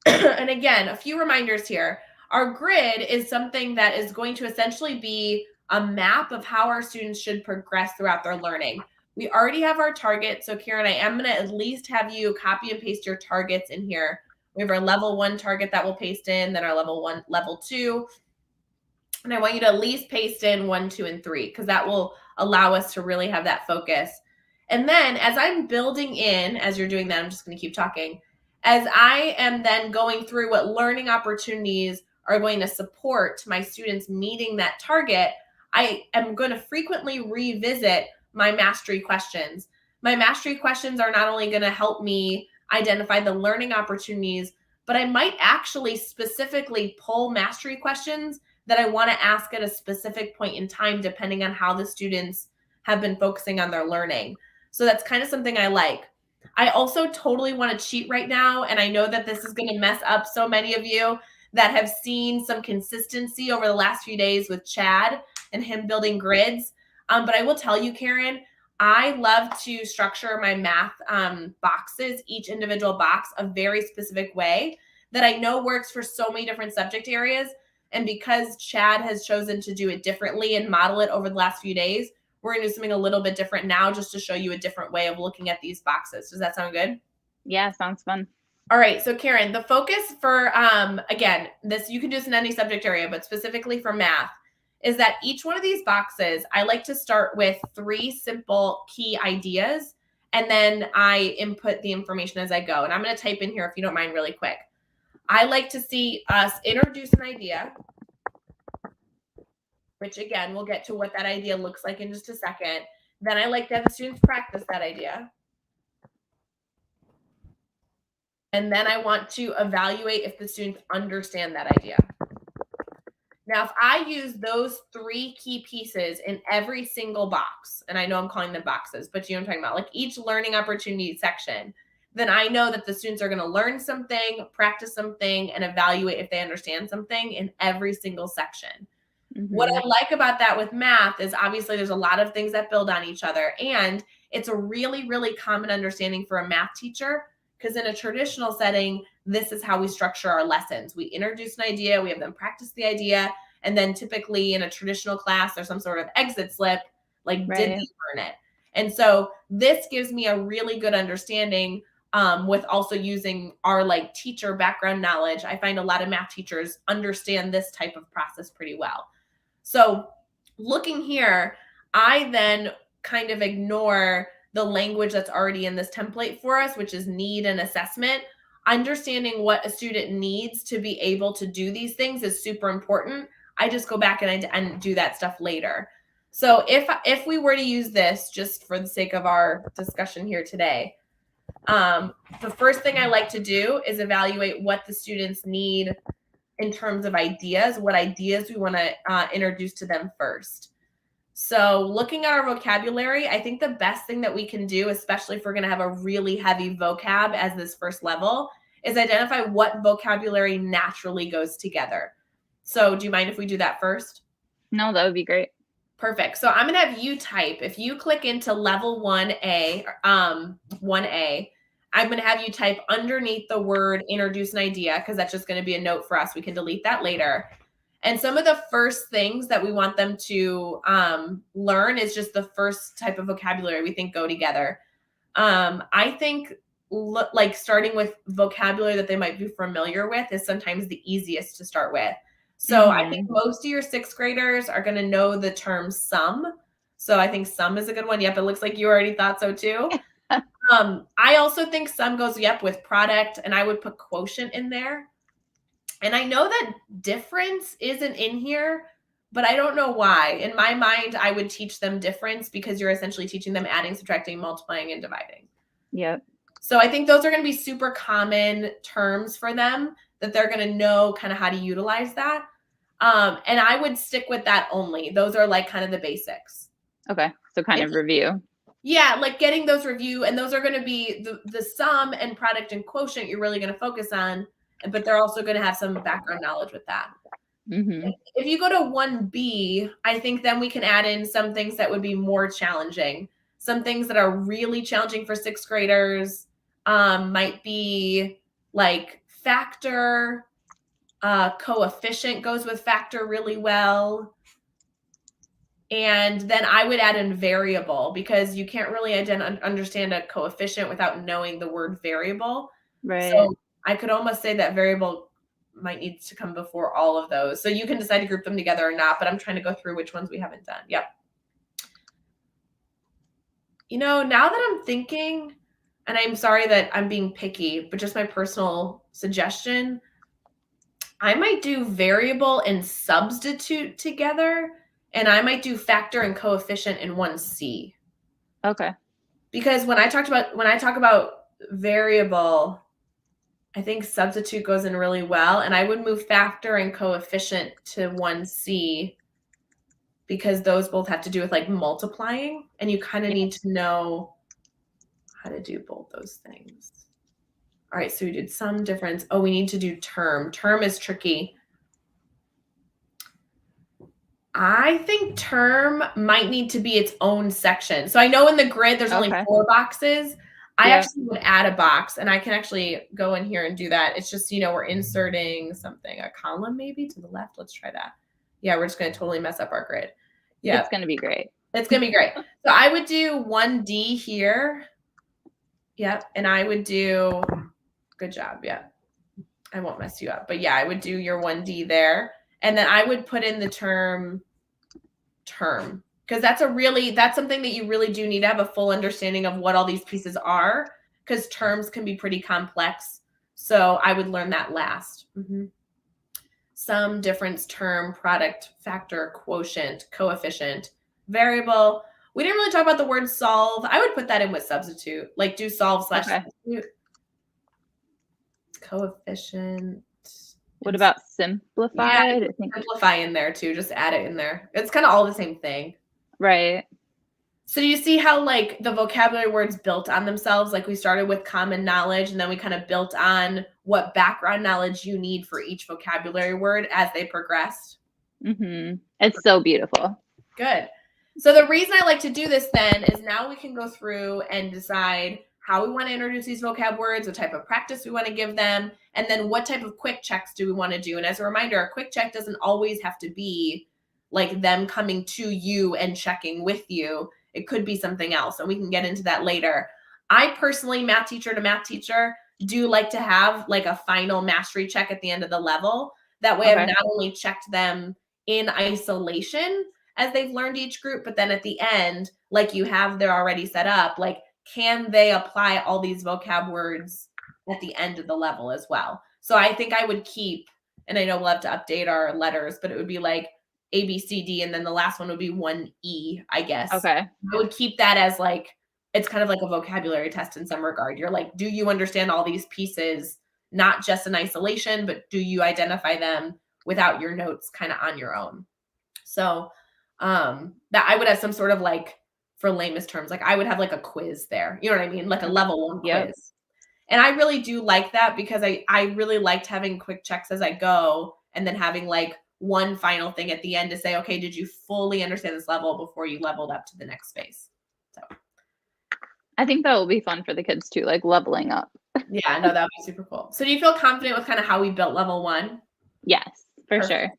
And again, a few reminders here. Our grid is something that is going to essentially be a map of how our students should progress throughout their learning. We already have our target. So Karen, I am going to at least have you copy and paste your targets in here. We have our level 1 target that we'll paste in, then our level 1, level 2. And I want you to at least paste in 1, 2, and 3, because that will allow us to really have that focus. And then as I'm building in, as you're doing that, I'm just going to keep talking. As I am then going through what learning opportunities are going to support my students meeting that target, I am going to frequently revisit my mastery questions. My mastery questions are not only going to help me identify the learning opportunities, but I might actually specifically pull mastery questions that I want to ask at a specific point in time, depending on how the students have been focusing on their learning. So that's kind of something I like. I also totally want to cheat right now. And I know that this is going to mess up so many of you that have seen some consistency over the last few days with Chad and him building grids. But I will tell you, Karen, I love to structure my math boxes, each individual box, a very specific way that I know works for so many different subject areas. And because Chad has chosen to do it differently and model it over the last few days, we're going to do something a little bit different now just to show you a different way of looking at these boxes. Does that sound good? Yeah, sounds fun. All right. So Karen, the focus for, again, this, you can do this in any subject area, but specifically for math, is that each one of these boxes, I like to start with 3 simple key ideas, and then I input the information as I go. And I'm going to type in here, if you don't mind, really quick. I like to see us introduce an idea, which again, we'll get to what that idea looks like in just a second. Then I like to have the students practice that idea. And then I want to evaluate if the students understand that idea. Now, if I use those 3 key pieces in every single box, and I know I'm calling them boxes, but you know what I'm talking about, like each learning opportunity section, then I know that the students are going to learn something, practice something, and evaluate if they understand something in every single section. What I like about that with math is obviously there's a lot of things that build on each other. And it's a really, really common understanding for a math teacher, because in a traditional setting, this is how we structure our lessons. We introduce an idea, we have them practice the idea, and then typically in a traditional class, there's some sort of exit slip, like did they learn it? And so this gives me a really good understanding with also using our like teacher background knowledge. I find a lot of math teachers understand this type of process pretty well. So looking here, I then kind of ignore the language that's already in this template for us, which is need and assessment. Understanding what a student needs to be able to do these things is super important. I just go back and do that stuff later. So if we were to use this just for the sake of our discussion here today, the first thing I like to do is evaluate what the students need in terms of ideas, what ideas we want to introduce to them first. So looking at our vocabulary, I think the best thing that we can do, especially if we're going to have a really heavy vocab as this first level, is identify what vocabulary naturally goes together. So do you mind if we do that first? No, that would be great. Perfect. So I'm going to have you type. If you click into level 1A, 1A, I'm going to have you type underneath the word introduce an idea, because that's just going to be a note for us. We can delete that later. And some of the first things that we want them to learn is just the first type of vocabulary we think go together. I think like starting with vocabulary that they might be familiar with is sometimes the easiest to start with. So I think most of your sixth graders are going to know the term sum. So I think sum is a good one. Yep, it looks like you already thought so too. I also think sum goes, yep, with product, and I would put quotient in there. And I know that difference isn't in here, but I don't know why. In my mind, I would teach them difference because you're essentially teaching them adding, subtracting, multiplying, and dividing. Yep. So I think those are going to be super common terms for them that they're going to know kind of how to utilize that. And I would stick with that only. Those are like kind of the basics. Okay. So kind of review. Yeah, like getting those review, and those are going to be the sum and product and quotient you're really going to focus on, but they're also going to have some background knowledge with that. If you go to 1B, I think then we can add in some things that would be more challenging. Some things that are really challenging for sixth graders might be like factor, coefficient goes with factor really well. And then I would add in variable, because you can't really understand a coefficient without knowing the word variable. Right. So I could almost say that variable might need to come before all of those. So you can decide to group them together or not, but I'm trying to go through which ones we haven't done. Yep. You know, now that I'm thinking, and I'm sorry that I'm being picky, but just my personal suggestion, I might do variable and substitute together, and I might do factor and coefficient in 1C. Okay. Because when I talk about variable, I think substitute goes in really well, and I would move factor and coefficient to 1C, because those both have to do with like multiplying, and you kind of need to know how to do both those things. All right, so we did sum, difference. Oh, we need to do term. Term is tricky. I think term might need to be its own section. So I know in the grid there's only 4 boxes. I actually would add a box, and I can actually go in here and do that. It's just, you know, we're inserting something, a column maybe to the left. Let's try that. Yeah, we're just going to totally mess up our grid. Yeah. It's going to be great. It's going to be great. So I would do 1D here. Yep. And I would do, good job. Yeah. I won't mess you up, but yeah, I would do your 1D there. And then I would put in the term, because that's something that you really do need to have a full understanding of what all these pieces are, because terms can be pretty complex. So I would learn that last. Sum, difference, term, product, factor, quotient, coefficient, variable. We didn't really talk about the word solve. I would put that in with substitute, like do solve / substitute. Coefficient. What about simplified? Yeah, simplify in there too. Just add it in there. It's kind of all the same thing. Right. So do you see how like the vocabulary words built on themselves? Like we started with common knowledge, and then we kind of built on what background knowledge you need for each vocabulary word as they progressed. It's so beautiful. Good. So the reason I like to do this then is now we can go through and decide how we want to introduce these vocab words, what type of practice we want to give them, and then what type of quick checks do we want to do. And as a reminder, a quick check doesn't always have to be like them coming to you and checking with you. It could be something else, and we can get into that later. I personally, math teacher to math teacher, do like to have like a final mastery check at the end of the level. That way I've not only checked them in isolation, as they've learned each group, but then at the end, like you have there already set up, like, can they apply all these vocab words at the end of the level as well? So I think I would keep, and I know we'll have to update our letters, but it would be like A, B, C, D, and then the last one would be 1E, I guess. Okay. I would keep that as like, it's kind of like a vocabulary test in some regard. You're like, do you understand all these pieces, not just in isolation, but do you identify them without your notes kind of on your own? So that I would have some sort of like, for lamest terms, like I would have like a quiz there. You know what I mean? Like a level 1 Yep. quiz. And I really do like that because I really liked having quick checks as I go and then having like one final thing at the end to say, okay, did you fully understand this level before you leveled up to the next space? So I think that will be fun for the kids too, like leveling up. yeah, no, that would be super cool. So do you feel confident with kind of how we built level 1? Yes, for Perfect. sure.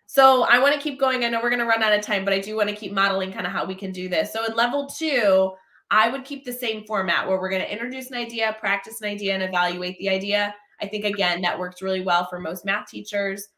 So I want to keep going. I know we're going to run out of time, but I do want to keep modeling kind of how we can do this. So in level 2, I would keep the same format where we're going to introduce an idea, practice an idea, and evaluate the idea. I think, again, that works really well for most math teachers.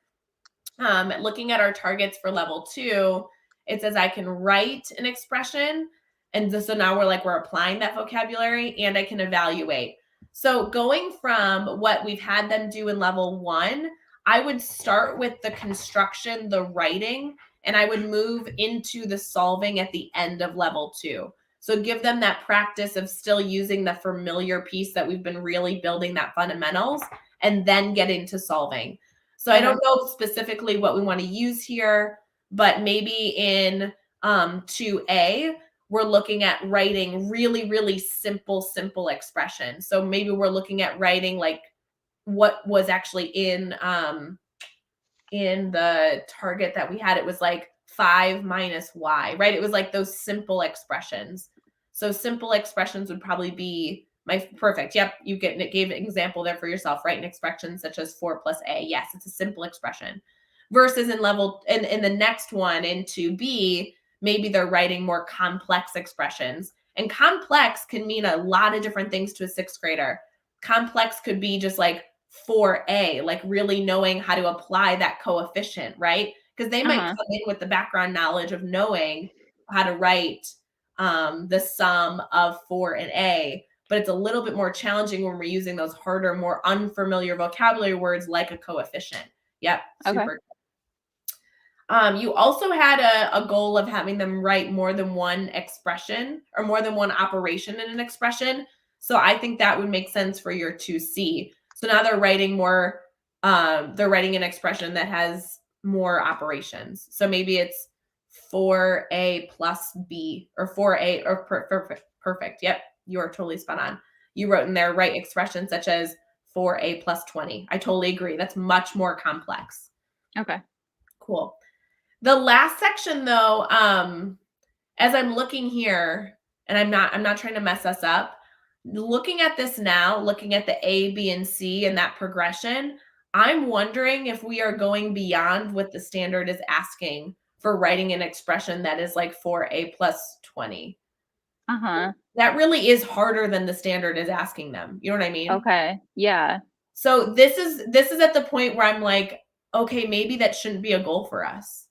Looking at our targets for level 2, it says I can write an expression. And so now we're applying that vocabulary, and I can evaluate. So going from what we've had them do in level 1, I would start with the construction, the writing, and I would move into the solving at the end of level 2. So give them that practice of still using the familiar piece that we've been really building, that fundamentals, and then get into solving. So I don't know specifically what we want to use here, but maybe in 2A, we're looking at writing really, really simple expressions. So maybe we're looking at writing like what was actually in the target that we had. It was like 5 minus y, right? It was like those simple expressions. So simple expressions would probably be my perfect. Yep, you gave an example there for yourself, right? An expression such as 4 plus a. Yes, it's a simple expression. Versus in the next one, in 2B, maybe they're writing more complex expressions. And complex can mean a lot of different things to a 6th grader. Complex could be just like 4A, like really knowing how to apply that coefficient, right? Because they might come in with the background knowledge of knowing how to write the sum of 4 and A, but it's a little bit more challenging when we're using those harder, more unfamiliar vocabulary words like a coefficient. Yep, super. You also had a goal of having them write more than one expression or more than one operation in an expression. So I think that would make sense for your 2C. So now they're writing more, they're writing an expression that has more operations. So maybe it's 4A plus B or 4A or perfect. Yep, you are totally spot on. You wrote in there, write expressions such as 4A plus 20. I totally agree. That's much more complex. Okay. Cool. The last section though, as I'm looking here, and I'm not trying to mess us up, looking at this now, looking at the A, B, and C and that progression, I'm wondering if we are going beyond what the standard is asking for writing an expression that is like 4A plus 20. That really is harder than the standard is asking them. You know what I mean? Okay. Yeah. So this is at the point where I'm like, okay, maybe that shouldn't be a goal for us.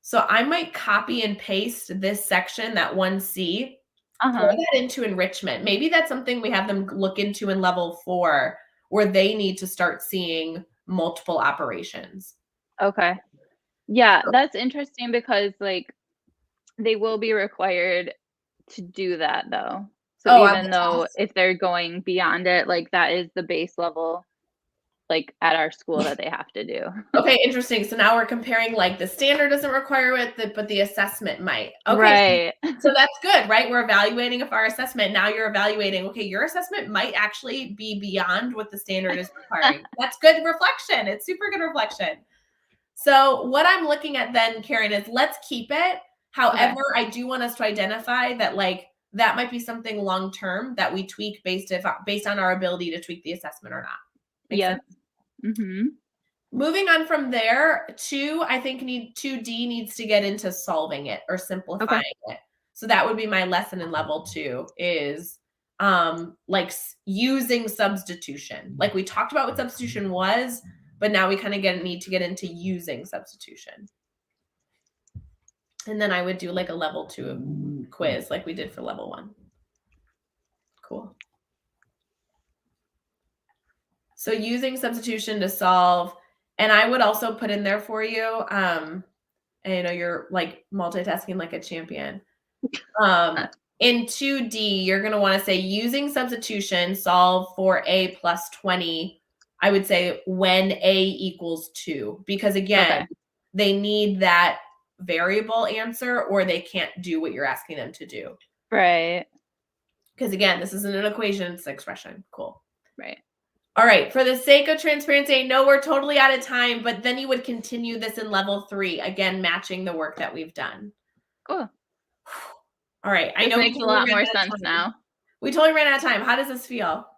So I might copy and paste this section, that 1C, pour that into enrichment. Maybe that's something we have them look into in level 4, where they need to start seeing multiple operations. Okay. Yeah, that's interesting because like they will be required to do that though. So even though if they're going beyond it, like that is the base level like at our school that they have to do. Okay, interesting. So now we're comparing like the standard doesn't require it, but the assessment might. Okay. Right. So that's good, right? We're evaluating if our assessment, now you're evaluating, okay, your assessment might actually be beyond what the standard is requiring. That's good reflection. It's super good reflection. So what I'm looking at then, Karen, is let's keep it. However, I do want us to identify that like that might be something long-term that we tweak based on our ability to tweak the assessment or not. Make sense? Moving on from there, 2D needs to get into solving it or simplifying it. So that would be my lesson in level 2 is like using substitution. Like we talked about what substitution was, but now we kind of need to get into using substitution. And then I would do like a level 2 quiz like we did for level 1. Cool. So using substitution to solve, and I would also put in there for you, and I know you're like multitasking like a champion. In 2D, you're going to want to say using substitution, solve for a plus 20. I would say when a equals 2, because again, they need that variable answer or they can't do what you're asking them to do. Right. Because again, this isn't an equation, it's an expression. Cool. Right. All right. For the sake of transparency, I know we're totally out of time, but then you would continue this in level 3, again, matching the work that we've done. Cool. All right. I This know makes a lot more sense now. We totally ran out of time. How does this feel?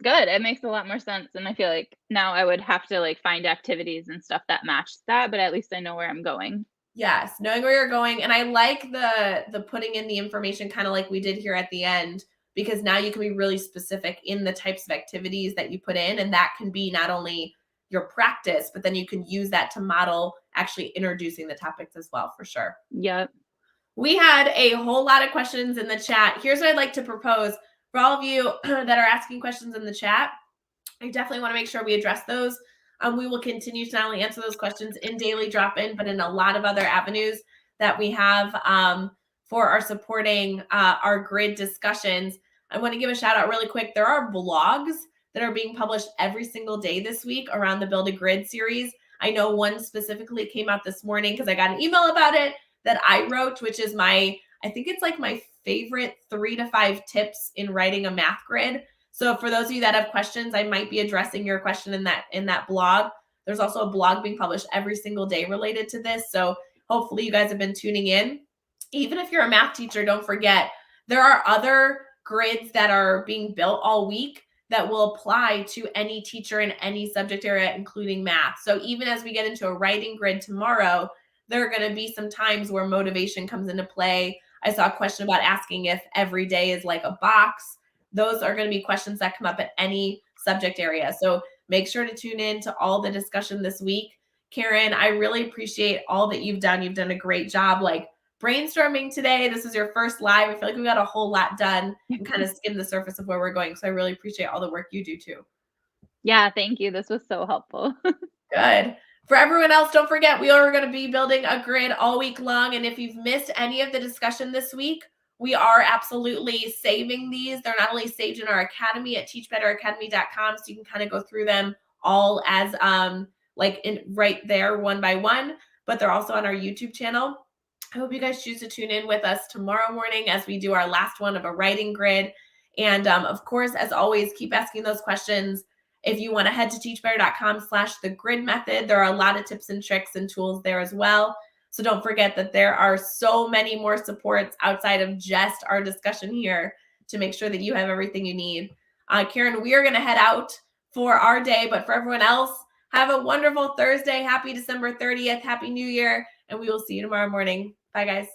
Good. It makes a lot more sense. And I feel like now I would have to like find activities and stuff that match that, but at least I know where I'm going. Yes, knowing where you're going. And I like the putting in the information kind of like we did here at the end, because now you can be really specific in the types of activities that you put in. And that can be not only your practice, but then you can use that to model actually introducing the topics as well, for sure. Yep. We had a whole lot of questions in the chat. Here's what I'd like to propose for all of you that are asking questions in the chat. I definitely want to make sure we address those. We will continue to not only answer those questions in daily drop-in, but in a lot of other avenues that we have for our supporting our grid discussions. I want to give a shout out really quick. There are blogs that are being published every single day this week around the Build a Grid series. I know one specifically came out this morning because I got an email about it that I wrote, which is I think it's like my favorite 3 to 5 tips in writing a math grid. So for those of you that have questions, I might be addressing your question in that blog. There's also a blog being published every single day related to this. So hopefully you guys have been tuning in. Even if you're a math teacher, don't forget, there are other grids that are being built all week that will apply to any teacher in any subject area, including math. So even as we get into a writing grid tomorrow, there are going to be some times where motivation comes into play. I saw a question about asking if every day is like a box. Those are going to be questions that come up at any subject area. So make sure to tune in to all the discussion this week. Karen, I really appreciate all that you've done. You've done a great job like brainstorming today. This is your first live. I feel like we got a whole lot done and kind of skimmed the surface of where we're going. So I really appreciate all the work you do too. Yeah, thank you. This was so helpful. Good. For everyone else, don't forget, we are going to be building a grid all week long. And if you've missed any of the discussion this week, we are absolutely saving these. They're not only saved in our academy at teachbetteracademy.com, so you can kind of go through them all as right there one by one, but they're also on our YouTube channel. I hope you guys choose to tune in with us tomorrow morning as we do our last one of a writing grid. And of course, as always, keep asking those questions. If you want to head to teachbetter.com/the grid method, there are a lot of tips and tricks and tools there as well. So don't forget that there are so many more supports outside of just our discussion here to make sure that you have everything you need. Karen, we are going to head out for our day, but for everyone else, have a wonderful Thursday. Happy December 30th. Happy New Year. And we will see you tomorrow morning. Bye, guys.